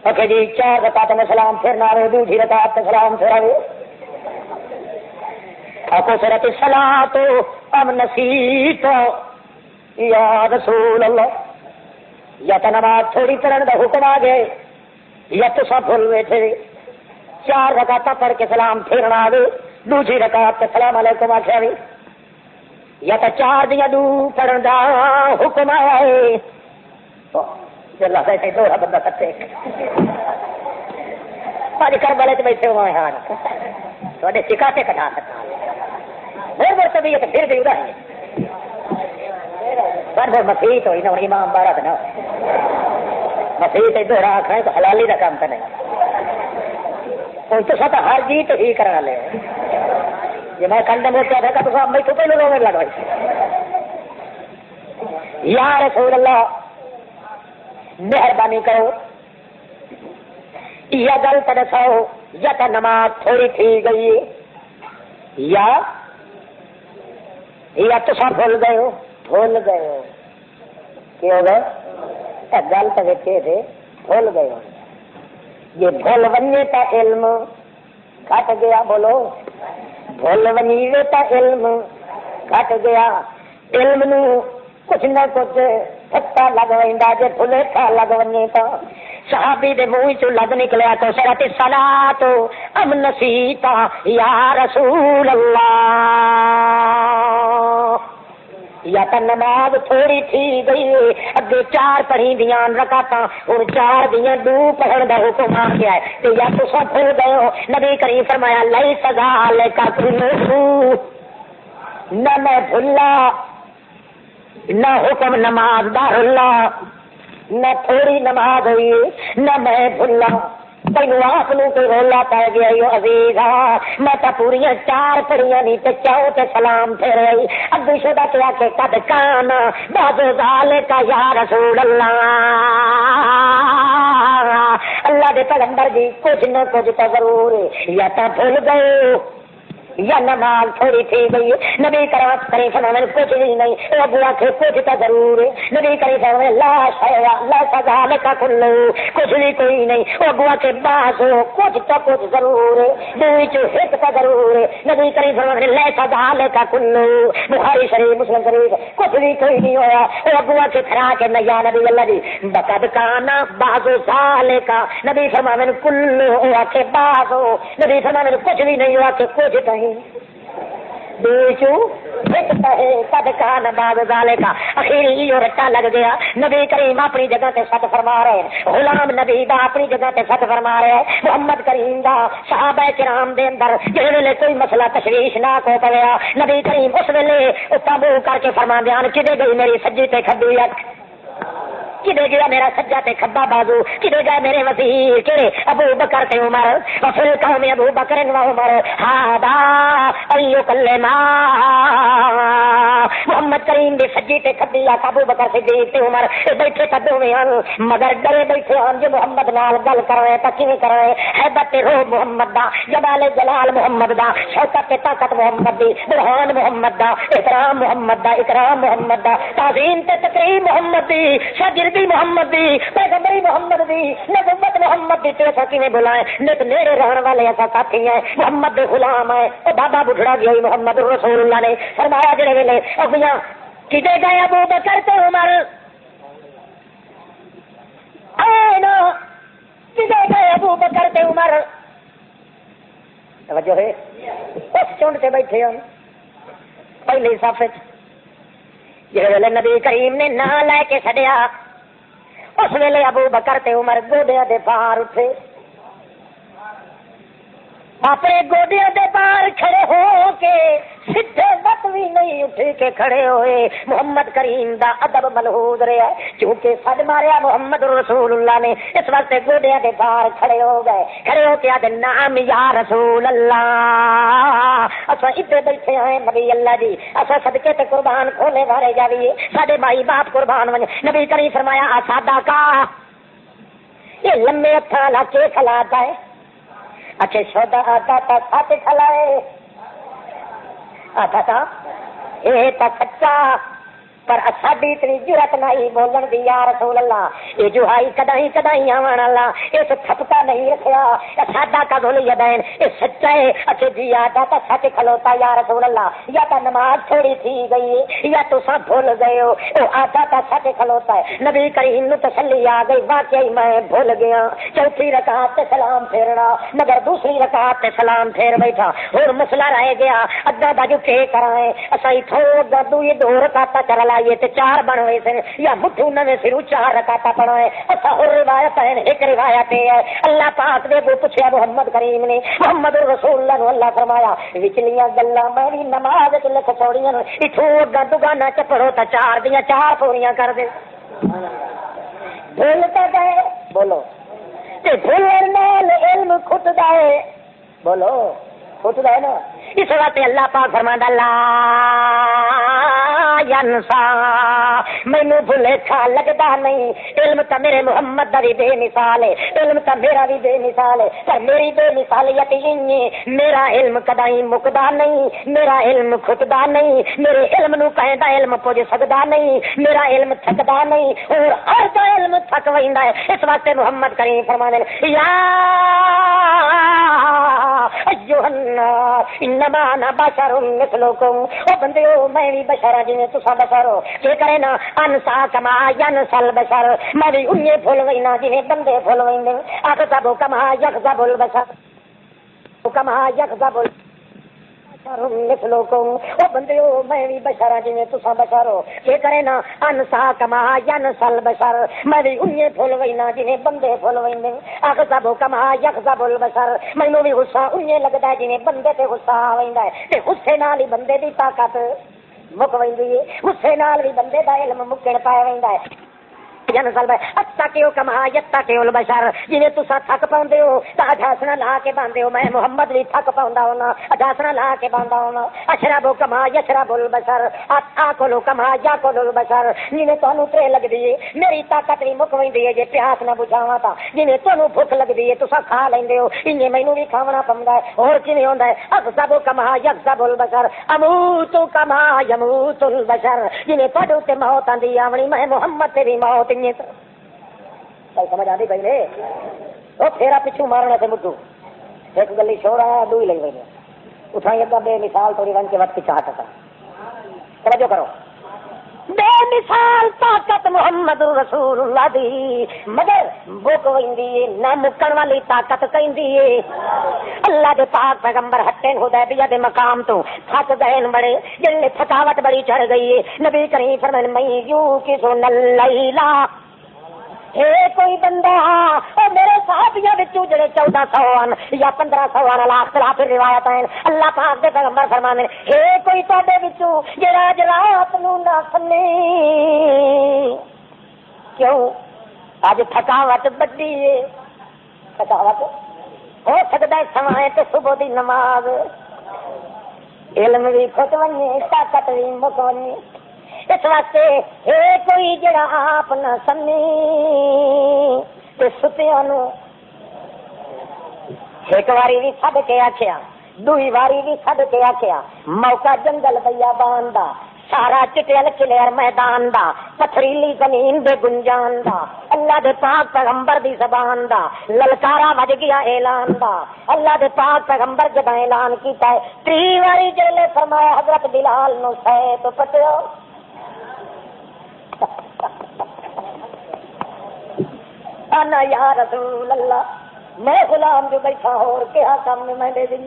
اکھے جی 4 رکعت میں سلام پھرنا رہے دوسری رکعت میں سلام پھیرا رہے اکو سرت الصلاۃ ام نسیت یا رسول اللہ یا تو نماز تھوڑی پڑھنے کا حکم آ گئے یا تو سب بھول گئے تھے 4 رکعت پڑھ کے سلام پھیرنا آ گئے دوسری رکعت پہ سلام علیکم آخیا بھی یا تو 4 دیا دو پڑھن دا حکم آیا ہے اللہ سے دوہرا بندہ کتے پاج کربلے چ بیٹھے ہوئے ہیں تھوڑے سکاتے کٹا سکتا بر طبیعت پھر بھی اڑائی پر مسیح ہوئی نا امام بارہ تو نہ مسیح دوہرا آخر تو حلالی کا کام تو نہیں ہوں تو سب ہر جی تو ہی کرا لے جی میں کنڈے میں کیا تھا تو میں تو پہلے لوگ لگائی یا رسول اللہ مہربانی کرو یا گل تو دساؤ یا تو نماز تھوڑی تھی گئی یا تو سب بھول گئے ہو کی ہو گئے گل تو دیکھے تھے بھول گئے ہو یہ بھول ونجے تا علم گھٹ گیا بولو بھول ونجے تا علم گھٹ گیا علم نو کچھ نہ کچھ پھٹا لگ ویندا جے بھلیکھا لگ ونجے تو صحابی دے منہ چوں لگ نکلیا تو سرت الصلاۃ ام نسیتا یا رسول اللہ، یا تو نماز تھوڑی تھی گئی اگے 4 پڑھی دیاں رکعتاں ہن 4 دیاں 2 پڑھن دا حکم آ گیا ہے تے یا تو سب بھول گئے ہو۔ نبی کریم فرمایا لئی سزا لے کا نہ میں بھلا نہ حکم نماز دا اللہ نہ تھوڑی نماز ہوئی نہ میں بھلا تینوں آپ کوئی رولا پی گیا یو عزیز میں تو پوری 4 پڑھیاں نہیں تے چاہو تے سلام پھر رہی اگو شدہ کیا کہ قد کان بعد ذالک یا رسول اللہ، اللہ دے پیغمبر جی کچھ نہ کچھ تو ضرور یا تو بھول گئے یا نماز تھوڑی تھی گئی۔ نبی کریم فرمایا کچھ بھی نہیں، ابو آخر کچھ تو ضرور ہے۔ نبی کریم فرمایا لا شیء لا ذالک کلہ، کچھ بھی کوئی نہیں۔ ابو آخر باس کچھ تو کچھ ضرور ہے، بیچ ایک تو ضرور ہے۔ نبی کریم فرمایا لا ذالک کلہ، بخاری شریف مسلم شریف کچھ بھی کوئی نہیں ہوا۔ ابو آخر کھڑا کے نیا نبی اللہ جی بقد کانا بعض ذالک، نبی فرمایا کلہ آخر باس، نبی فرمایا کچھ بھی نہیں ہوا کہ کچھ نہیں رٹا لگ گیا۔ نبی کریم اپنی جگہ تے سچ فرما رہے ہیں، غلام نبی دا اپنی جگہ تے سچ فرما رہے ہیں، محمد کریم دا صحابہ کرام دے اندر جس ویلے کوئی مسئلہ تشویش نہ ہو پیا نبی کریم اس ویلے تابو کر کے فرما دیان کدے گئی میری سجی تے کھبی کدے گیا میرا سجا تے کھبا بازو، کدے گئے میرے وزیر کہڑے ابو بکر تے عمر وفل قوم ابو بکر و عمر ہادا ایو کلما، محمد کریم دی سجی تے کھبی ابو بکر صدیق تے عمر بیٹھے کدو میں مگر ڈرے بیٹھے ہن جو محمد نال گل کرے تا کیویں کرے، ہیبت روح محمد دا، جلال جلال محمد دا، شوکت تے طاقت محمد دی، برہان محمد دا، احترام محمد دا، اکرام محمد دا، تعظیم تے تکریم محمد دی، شاگردی محمد دی، پیغمبری محمد دی، نبوت محمد دی، تے سکی میں بلائے نت میرے رہن والے ایسا ساتھی ہیں محمد دے غلام ہیں۔ او بابا بڑھڑا گیا محمد رسول اللہ نے فرمایا جڑے ویلے ابیاں کدے گئے ابو بکر تے عمر آئے کدے گئے ابو بکر تے عمر، توجہ ہے اس چونڈ سے بیٹھے ہوں پہلے صفے جڑے ویلے نبی کریم نے نہ لے کے چھڈیا اس ویلے ابو بکر تے عمر گودیاں دے پار اٹھے، اپنے گودیاں دے پار کھڑے ہو کے سیدھے وقت بھی نہیں اٹھے کے کھڑے ہوئے۔ محمد کریم دا ادب ملحوظ رہا ہے کیونکہ سد ماریا محمد رسول اللہ نے، اس واسطے گودیاں دے پار کھڑے ہو گئے، کھڑے ہو کے آدھے نام یا رسول اللہ، اصا ادھر بیٹھے ہیں نبی اللہ جی، اصا صدقے تے قربان کھولے بارے جاویے ساڈے مائی باپ قربان ونجے۔ نبی کریم فرمایا آسادہ کا یہ لمبے ہتھاں لا کے کھلاتا ہے، اچھے سودا آتا تھا ساتھ کھلائے آتا تھا یہ تو سچا، پر ساڈی اتنی جرت نہیں بولن دی یا رسول اللہ، یہ جو ہائی کدائی کدائی آوان اللہ اس تھپکا نہیں رکھیا، ساڈا کا ذل یدین یہ سچا ہے، اچھے جی آتا تو سچ کھلوتا یا رسول اللہ، یا تو نماز تھوڑی تھی گئی ہے یا تو سب بھول گئے ہو، وہ آتا تو سچ کھلوتا ہے۔ نبی کریم نو تسلی آ گئی واقعی میں بھول گیا، چوتھی رکعت تے سلام پھیرنا مگر دوسری رکعت تے سلام پھیر بیٹھا، اور مسئلہ رہ گیا اگا باجو کے کرائیں اسائی تھوڑا دو رکعت چلا یہ تے 4 بن ہوئے سن یا مٹھو نویں سرو 4 رکعتاں پڑھائے، اچھا اور روایت ہے ایک روایت ہے اللہ پاک دے کو پوچھا محمد کریم نے محمد رسول اللہ نو اللہ فرمایا وچلیاں گلاں میں بھی نماز وچ لکھ چھوڑیاں ایتھوں دگانا چ پڑھو تا 4 دیاں 4 پوریاں کر دے، بھول تے گئے بولو تے بھولن نال علم کھٹدا ہے، بولو کھٹدا ہے نا، اس واسطے اللہ پاک فرماندا لا ینسا مینوں بھلیکھا لگدا نہیں، علم تا میرے محمد دا بھی بے مثال ہے، علم تا میرا بھی بے مثال ہے، پر میری بے مثالیت ہے میرا علم کدائی مکدا نہیں، میرا علم کھٹدا نہیں، میرے علم نو کہندا علم پج سکدا نہیں، میرا علم تھکدا نہیں، اور ہر دا علم تھک ویندا ہے، اس واسطے محمد کریم فرماندے یا ایھا الناس انما انا بشر مثلکم، او بندیو میں بھی بشر جویں تساں بشر ہو، کہ کرے نا انسا کما ینسل بشر، میں بھی انہی بھول وینا جویں بندے بھول ویندے، اکذب کما یکذب البشر کما یکذب مثلکم، او بندیو میں بھی بشر جویں تساں بشر ہو، کہ کرے نا انسا کما ینسل بشر، میں بھی انہی بھول وینا جویں بندے بھول ویندے، اکذب کما یکذب البشر، مینوں بھی غصہ انہی لگدا ہے جویں بندے تے غصہ آ ویندا ہے، تے غصے نال ہی بندے دی طاقت مک ویندی ہے، غصے نال بھی بندے دا علم مکن پا ویندا ہے۔ ینسل اتقوا کما یتقوا البشر، جویں تساں تھک پاندے ہو تا اجاسنا لا کے باندھے ہو، میں محمد بھی تھک پاوندا ہونا اجاسنا لا کے باندا ہونا۔ اشرب کما یشرب البشر آکل کما یاکل البشر، جویں تانوں ترے لگدی ہے میری طاقت بھی مک ویندی ہے جے پیاس نہ بجھاواں تا، جویں تانوں بھوک لگدی ہے تساں کھا لیندے ہو انہیں مینوں بھی کھاونا پوندا ہے، اور کیویں ہوندا ہے اغضب کما یغضب البشر اموت کما یموت البشر، جویں تہاڈے تے موت آندی آونی میں محمد تے بھی موت سمجھ آتی پہلے وہ پھیرا پچھو مارنا سے مدو ایک گلی چھوڑا دو ہی لگ گئی اٹھائی ادا بے مثال تھوڑی رنگ کے وقت چاہتا تھا توجہ کرو بے مثال طاقت محمد رسول اللہ دی مگر بھوک ویندی نہ مکن والی طاقت کہندی ہے۔ اللہ دے پاک پیغمبر ہٹن حدیبیہ دے مقام تو تھک گئے بڑے جن تھکاوٹ بڑی چڑھ گئی ہے، نبی کریم فرمانے میں یوں کسو نلیلا ہے کوئی بندہ اور میرے صحابیوں وچوں جڑے 1400 یا 1500 والا اختلاف روایت ہیں، اللہ پاک دے پیغمبر فرمانے ہے کوئی تواڈے وچوں جڑا رات نوں نہ سنے، کیوں اج تھکاوٹ بڑی ہے، تھکاوٹ ہو سکتا ہے سوائے تے صبح دی نماز علم بھی کھٹ ونے طاقت بھی مک ونے، اس واسطے ہے کوئی جڑا آپ نہ سنے تے ستیاں نو ایک واری بھی چھڈ کے آکھیا دوئی واری بھی چھڈ کے آکھیا موقع جنگل بیابان دا سارا چٹیل کلیر میدان دا پتھریلی زمین دے گنجان دا اللہ دے پاک پیغمبر دی زبان دا للکارا وج گیا اعلان دا اللہ دے پاک پیغمبر جب اعلان کیتا ہے 3 واری جلے فرمایا حضرت بلال نو سہ تو پٹیو انا یا رسول اللہ میں غلام جو بیٹھا اور کیا سامنے میں دے دیں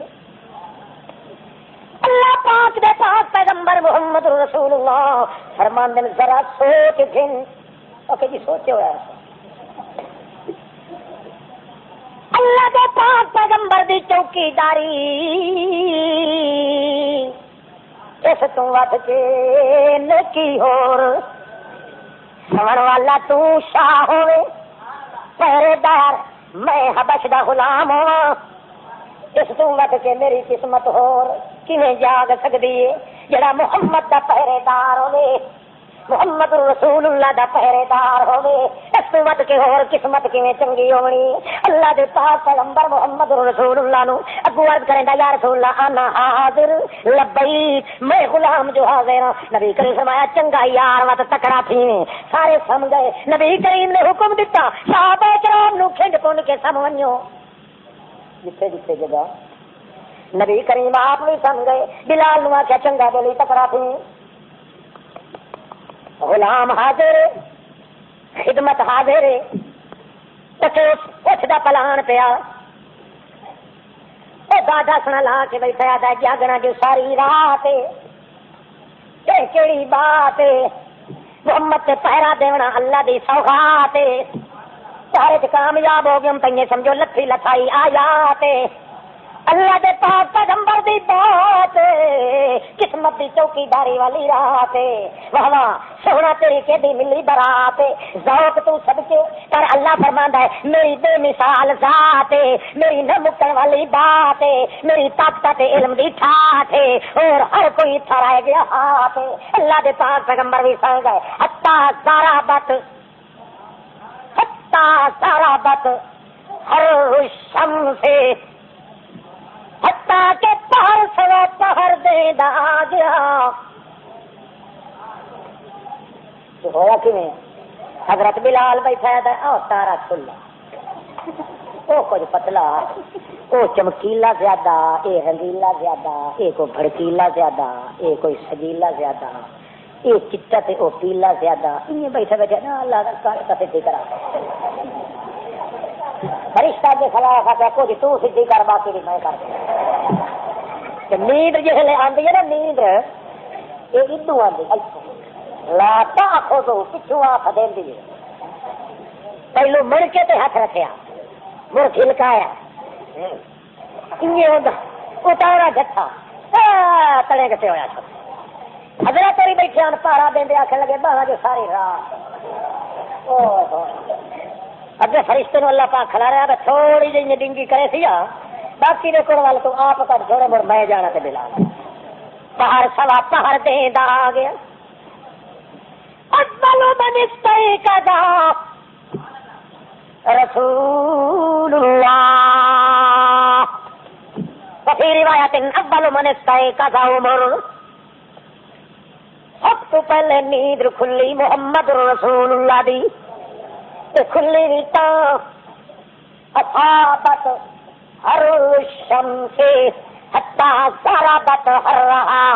اللہ پاک دے پاک پیغمبر محمد رسول اللہ فرمان دن ذرا سوچ دن اوکے جی سوچے ہوا ہے اللہ دے پاک پیغمبر دی چوکی داری اس تو وٹ کے نکی ہور سمن والا تو شاہ ہوئے پہرے دار میں حبش دا غلام ہوں اس تو وٹ کے میری قسمت ہور کیویں جاگ سکدی ہے جڑا محمد دا پہرے دار ہوے محمد رسول اللہ دا پہرے دار ہوے اس تو وٹ کے ہور قسمت کیویں چنگی ہونی اللہ دے پاک پیغمبر محمد رسول اللہ نو اگوں عرض کریندا یا رسول اللہ انا حاضر لبیک میں غلام جو حاضر ہاں نبی کریم فرمایا چنگا یار وت تکڑا تھی سارے سم گئے نبی کریم نے حکم دیتا صحابہ کرام نو کھنڈ پن کے سم ونجو جتھے جتھے جگہ نبی کریم آپ بھی سم گئے بلال نو آخیا چنگا بولی تکڑا تھی غلام حاضر خدمت حاضر اس دا پلان پیا گاڈا سنا لا کے بیٹھا تھا جاگنا جو ساری رات کیڑی بات محمد سے پہرا دینا اللہ دی سوغات سارے کامیاب ہو گئے ہم تیے سمجھو لتھی لتھائی آیات اللہ دے پاک پیغمبر دی بات قسمت دی چوکی داری والی رات واہ واہ سونا تیری کے دی ملی برات ذوق تو سب کے پر اللہ فرماندا ہے میری بے مثال ذات میری نہ مکن والی بات میری طاقت علم دی ٹھاٹ اور ہر کوئی تھا رہ گیا ہاتھ اللہ دے پاک پیغمبر بھی سو گئے حتی سارا بت ہر شمس حتی کہ پہر سوا پہر دے دا آ گیا ہوا کیویں حضرت بلال بیٹھا ہے او تارا کھلا وہ کچھ پتلا، وہ چمکیلا زیادہ، یہ رنگیلا زیادہ، یہ کوئی بھڑکیلا زیادہ، یہ کوئی سجیلا زیادہ، یہ چٹا تے وہ پیلا زیادہ، یہ بیٹھے بیٹھے نا اللہ کا سدھی کرا فرشتہ کے خلاف آ کچھ تو سدھی کر باقی بھی میں کر نیند جسے آتی ہے نا نیند یہ ادو آتی لاتا آخو تو پچھو آ دے پہلو مڑ کے تے ہاتھ رکھیا مڑ کھلکایا اتارا جٹھا تڑے کٹے ہوا حضرت تیری بیٹھے ان پارا دیں آخر لگے باہر جو ساری رات اگے فرشتے اللہ پاک کھلا رہا تھوڑی جی ڈنگی کرے سی باقی دے کور وال تو آپ کر چھوڑے مڑ میں جانا تے بلا پہاڑ سوا پہاڑ دے دا آ گیا اول من استيقظ رسول اللہ وفي روایت اول من استيقظ عمر سب تو پہلے نیند کھلی محمد رسول اللہ دی کھلی بھی تا اصابت ہر شمس حتی سارابت ہر رہا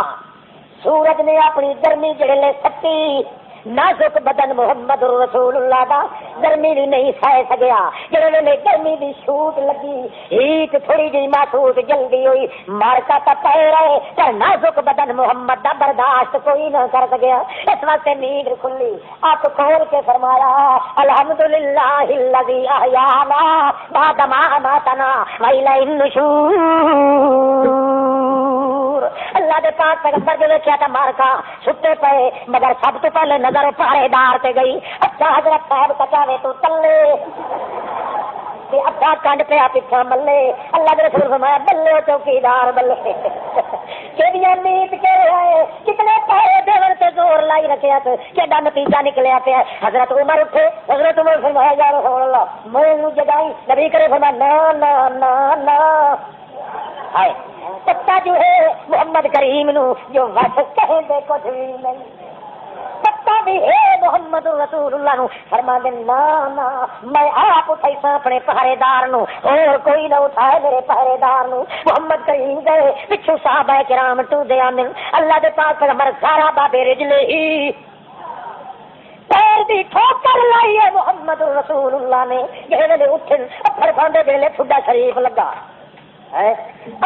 سورج نے اپنی گرمی جڑے سٹی نازک بدن محمد رسول اللہ دا گرمی بھی نہیں سہ سکیا جڑے نے گرمی دی شوٹ لگی ہیٹ تھوڑی جی محسوس جلدی ہوئی مارکا تا پہ رہے پر نازک بدن محمد دا برداشت کوئی نہ کر سکیا اس واسطے نیند کھلی آپ کھول کے فرمایا الحمدللہ الذی احیانا بعد ما اماتنا وإلیہ النشور اللہ دے پاک پیغمبر جو دیکھا تھا مارکا ستے پے مگر سب تو پہلے نظر پہرے دار تے گئی اچھا حضرت صاحب کچاوے تو تلے اچھا کنڈ پہ پیچھا ملے اللہ کے رسول فرمایا بلے چوکیدار بلے کہ نیت کے رہے کتنے پہرے دیور سے زور لائی رکھے کہ نتیجہ نکلیا پیا حضرت عمر اٹھے حضرت عمر فرمایا یا رسول اللہ میں جگائی نبی کرے فرمایا نا نا نا نا ہائے پتا جو ہے محمد کریم نو جو وقت کہیں دے کچھ بھی نہیں پتا بھی ہے محمد رسول اللہ نو فرما دے نا نا میں آپ اٹھائی سا اپنے پہرے دار نو اور کوئی نہ اٹھائے میرے پہرے دار نو محمد کریم گئے پچھو صحابہ کرام تو دے آمن اللہ دے پاک پیغمبر سارا بابے رجلے ہی پیر دی ٹھوکر لائی ہے محمد رسول اللہ نے جہے نے اٹھن اپر باندھے دے لے ٹھڈا شریف لگا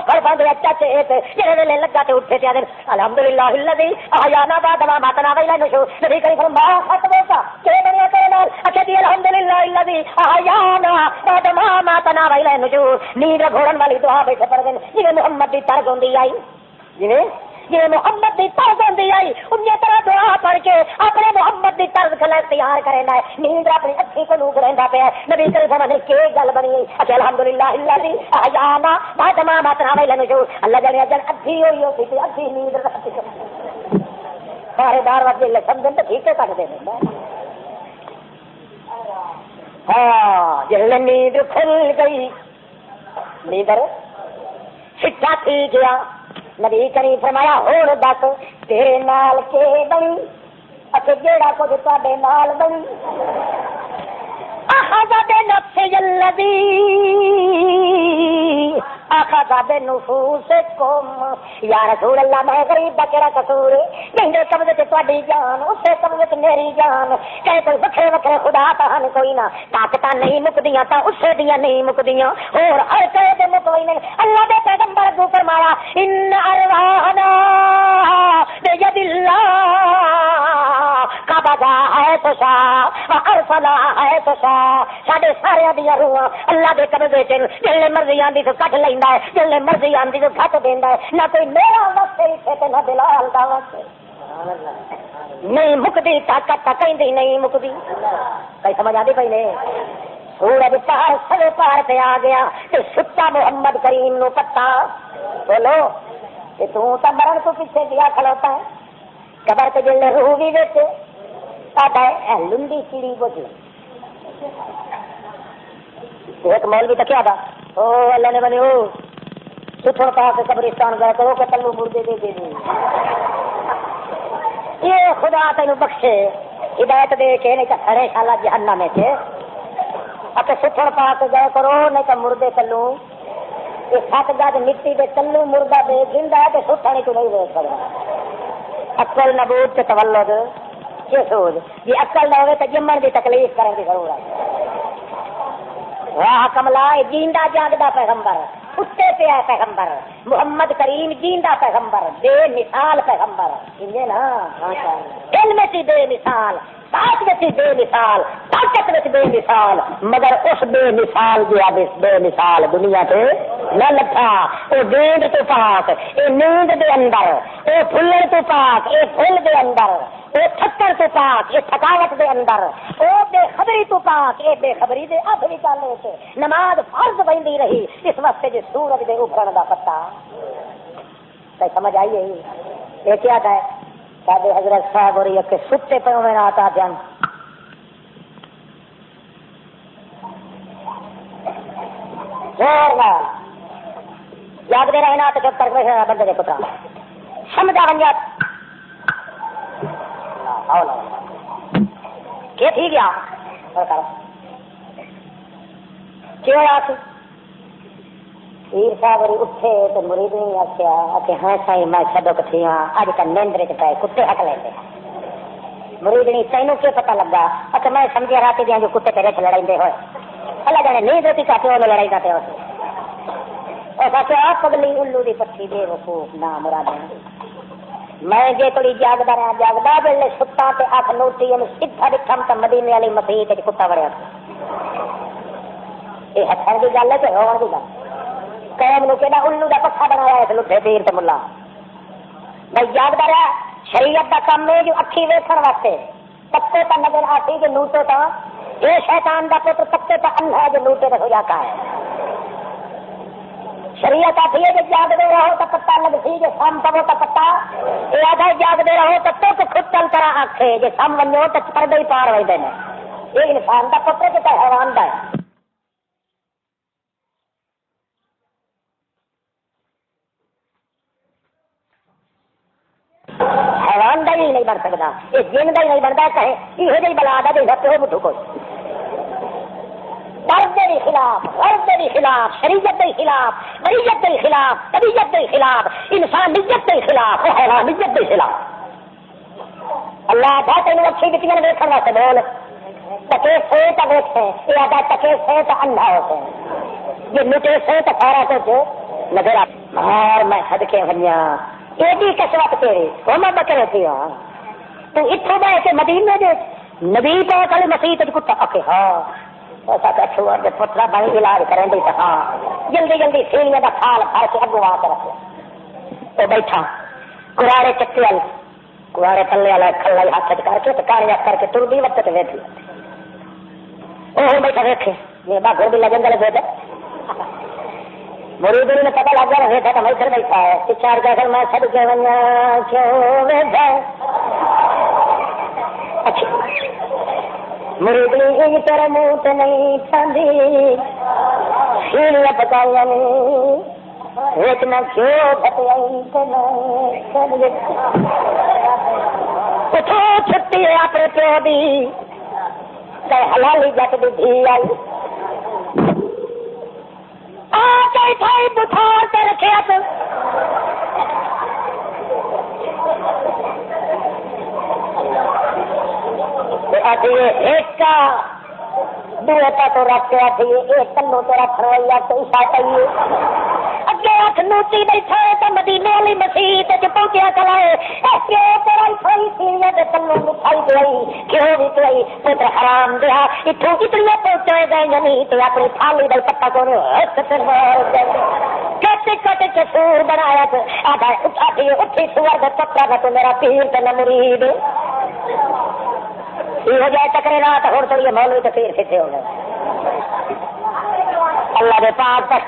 اپر باندھے چاچے جہے ویلے لگا تے اٹھے تے الحمدللہ الذی احیانا بعد ما اماتنا وإلیہ النشور نبی کریم فرمایا ختم ہوتا کہ بنیا کرے نال اکھدی الحمدللہ الذی احیانا بعد ما اماتنا وإلیہ النشور نیند گھوڑن والی دعا بیٹھے پڑھ دین جویں محمد دی طرز ہوندی آئی جی محمد دی طرز ہوندی آئی انہی طرح دعا پڑھ کے اپنے محمد دی طرز کھلا اختیار کرنا ہے نیند اپنی اکھی کو لوگ رہندا پیا نبی کریم فرمانے کی گل بنی اچھا الحمدللہ الذی احیانا بعد ما اماتنا وإلیہ النشور اللہ جانے اجل ادھی ہوئی ہوتی تھی ادھی نیند رہتی سارے دار وقت لے سمجھن تے ٹھیک ہے کٹ دے ہاں جل نیند کھل گئی نیندر سچا تھی گیا نبی کریم فرمایا ہون دس تیرے نال کے بنی اتے جیڑا کچھ تواڈے نال بنی اخذ بنفس الذی اخذ بنفوسکم یا رسول اللہ میں غریب دا کیڑا قصور میرے قبضے تے تواڈی جان اسے قبضے تے میری جان کہ کوئی وکھرے وکھرے خدا تہن کوئی نہ طاقتاں نہیں مکدیاں تا اسے دیاں نہیں مکدیاں اور ہر کہے دے مکوئی نہیں اللہ دے پیغمبر کو فرمایا ان ارواحنا بید اللہ قبضا ہے تو شاہ وارسلا ہے تو شاہ ساڈے سارے دیاں روحاں اللہ دے قبضے تے جلے مرضی آندی تو کٹ لیندا ہے جلے مرضی آندی تو کٹ دیندا ہے نہ کوئی میرا وقت تے نہ بلال دا وقت نہیں مکدی طاقت تا کہندی نہیں مکدی کئی سمجھ آندی پئی نے سورج پار سوے پار تے آ گیا تے ستا محمد کریم نو پتا بولو کہ تو تا مرن تو پیچھے گیا کھلوتا ہے قبر تے جلے روح بھی وچ آتا ہے لنڈی چڑی بوجھ ایک مولوی تو کیا تھا او اللہ نے بنی ہو ستھر پا کے قبرستان گئے تو وہ تلو مردے دے دے یہ خدا تینو بخشے ہدایت دے کے نہیں تو سڑے سالہ جہنم میں تھے اچھا ستھڑ پا کے گئے کرو نہیں تو مردے چلو یہ 7 گز مٹی دے چلو مردہ دے زندہ ہے تو ستھڑے تو نہیں دیکھ سکتا عقل نبوت کے تولد یہ سوچ یہ عقل نہ ہوئے تو جمن کی تکلیف کرنے کی ضرورت واہ کملا جیندا جاگدا پیغمبر اٹھتے پہ پیغمبر محمد کریم جیندا پیغمبر بے مثال پیغمبر سمجھے نا علم کی بے مثال بات میں بے مثال طاقت میں بے مثال مگر اس بے مثال جو اب اس بے مثال دنیا سے نہ لکھا وہ نیند تو پاک اے نیند دے اندر اے پھلن تو پاک اے پھل دے اندر اے تھکر تو پاک اے تھکاوٹ دے اندر او بے خبری تو پاک اے بے خبری دے اب نکالنے سے نماز فرض بندی رہی اس وقت جس سورج دے ابھرن دا پتا تو سمجھ آئیے یہ کیا ہے سادے حضرت صاحب اور یہ کہ ستے پہ میں آتا جان یاد دے رہنا تو جب تک بندے دے پترا سمجھا بن جات کیا تھی گیا کیوں آتی پیر صاحب اٹھے تو مرید نہیں آخیا کہ ہاں سائی میں چڈو کتھی ہاں اج تک نیندرے چ پائے کتے ہٹ لیتے مرید نہیں تینوں کیوں پتا لگا اچھا میں سمجھا رات دیا جو کتے تیرے سے لڑائی ہوئے اللہ جانے نیند روٹی کھاتے ہوئے لڑائی کرتے ہو آخیا پگلی الو کی پٹھی دے وقوف نہ مراد میں جی تھوڑی جاگتا رہا جاگتا ویلے ستا تے اکھ نوٹی سیدھا دکھم تو مدینے والی مسیح کتا وڑیا یہ ہتھر کی گل ہے کہ ہون کی گل قوم نو کہنا الو کا پکا بنایا ہے لٹھے پیر تے ملا بھائی جاگتا رہا شریعت کا کام ہے جو اکھی ویکھن واسطے پتے تا نظر آتی جو لوٹے تا یہ شیطان کا پتر پتے تا اندھا ہے جو لوٹے تے ہو جاتا ہے شریعت آتی ہے جو جاگتے رہو تو پتا لگتی جو سم پو تو پتا یہ آدھا جاگتے رہو تو تک خود چل کر آخے جو سم ونو تو پردے ہی پار ہوتے ہیں یہ انسان کا پتر کہ حیوان کا ہے حیوان کا ہی نہیں بن سکتا یہ جن کا ہی نہیں بنتا کہے یہ جی بلا دا دے سکتے ہو بٹھو کوئی درد کے خلاف غرض کے خلاف شریعت کے خلاف بریت کے خلاف طبیعت کے خلاف انسانیت کے خلاف حیوانیت کے خلاف اللہ تھا تین اچھی بچیاں دیکھنے واسطے بول تکے سے تو دیکھتے یہ آتا تکے سے تو اندھا ہوتے ہیں یہ مٹے سے تو سارا کچھ نظر آ میں صدقے بنیا ایڈی کسوت تیری وہ میں بکرے تھی ہاں تو اتوں بہ کے مدینے دے نبی پاک علیہ مسیح کتا آکے ہاں پترا بھائی علاج کریں گے ہاں جلدی جلدی سیڑھیاں کا کھال پھڑ کے اگو آ کے رکھے تو بیٹھا کراڑے چکے والے کراڑے تلے والا کھلا ہاتھ کر کے کاڑیا کر کے تر دی وقت بیٹھی وہ بیٹھا ویکھے یہ باغ بھی لگن گلے بیٹھے مرید نے پتا لگ گیا بیٹھا تو میں ادھر بیٹھا ہے چار کیا کر میں چھڈ کے بنیا کیوں بیٹھا اچھا مرید تیرے منہ تو نہیں کھاندی سیڑھیاں پکائی نہیں میں کیوں پتائی اٹھو چھٹی ہے اپنے پیو دی حلالی جٹ دی دھی آئی بخار کے رکھے ایک کا دوتا تو رکھا تھی ایک کلو تو رکھ رہا تو چاہیے اگے ہاتھ نوچی بیٹھا تو مدینے والی مسیح پہنچیا چلائے کلو مٹھائی دوائی کیوں بھی دوائی پتر حرام دیا اتوں اتنی پہنچے گئے نہیں تو اپنی تھالی کا پتا کو کٹ کے سور بنایا آدھا اٹھی سور کا پترا کا تو میرا پیر تو نہ مرید یہ ہو جائے چکرے رات ہو چلیے مولوی تو پیر کتنے ہو گئے اللہ کے پاک تک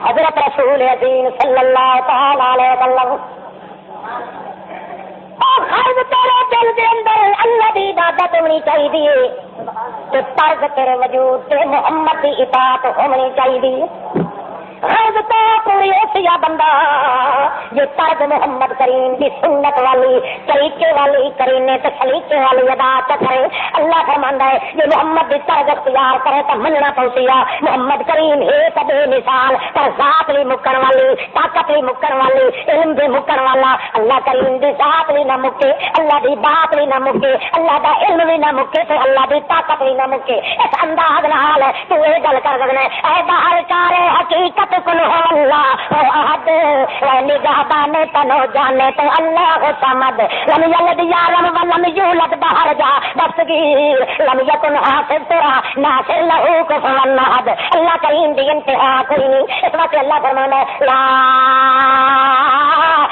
حضرت رسول دین صلی اللہ تعالی علیہ وسلم خرد تیرے دل کے اندر اللہ کی عبادت ہونی چاہیے تو طرز تیرے وجود تے محمد کی اطاعت ہونی چاہیے ہر طرز تو پوری ہوتی بندہ یہ طرز محمد کریم کی سنت والی طریقے والی کرینے تو سلیقے والی ادا کرے اللہ فرماندا ہے یہ محمد کی طرز اختیار کرے تو مننا پوسی محمد کریم ہے بے مثال پر ذات بھی مکن والی طاقت بھی مکن والی علم بھی مکن والا اللہ کریم دی ذات بھی نہ مکے اللہ دی بات بھی نہ مکے اللہ دا علم بھی نہ مکے تو اللہ دی طاقت بھی نہ مکے اس انداز نال تو یہ گل کر سکنا اے باہر کار حقیقت کن ہو اللہ او احد نگاہ بانے تنو جانے تو اللہ صمد لم یلد یارم ولم یولد باہر جا دستگیر لم یکن حافظ ترا ناصر لہو کفوا احد اللہ کریم دی انتہا کوئی نہیں اس وقت اللہ فرمانا لا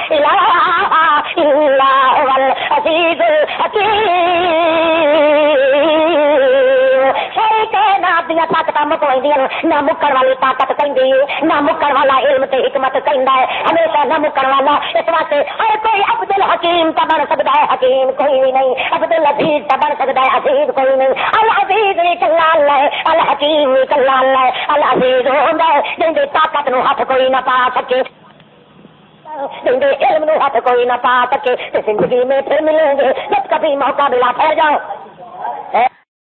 الہ الا هو العزیز الحکیم دیا طاقت مکوئی نہ مکن والی طاقت کہندی نہ مکن والا علم تے حکمت کہندا ہے ہمیشہ نہ مکن والا اس واسطے ہر کوئی عبد الحکیم تا بن سکدا ہے حکیم کوئی بھی نہیں عبد العزیز تا بن سکدا ہے عزیز کوئی نہیں العزیز بھی کلا اللہ ہے الحکیم بھی کلا اللہ ہے العزیز ہوندا ہے جن دی طاقت نو ہاتھ کوئی نہ پا سکے علم نو ہاتھ کوئی نہ پا سکے تو زندگی میں پھر ملیں گے جب کبھی موقع ملا پھر جاؤ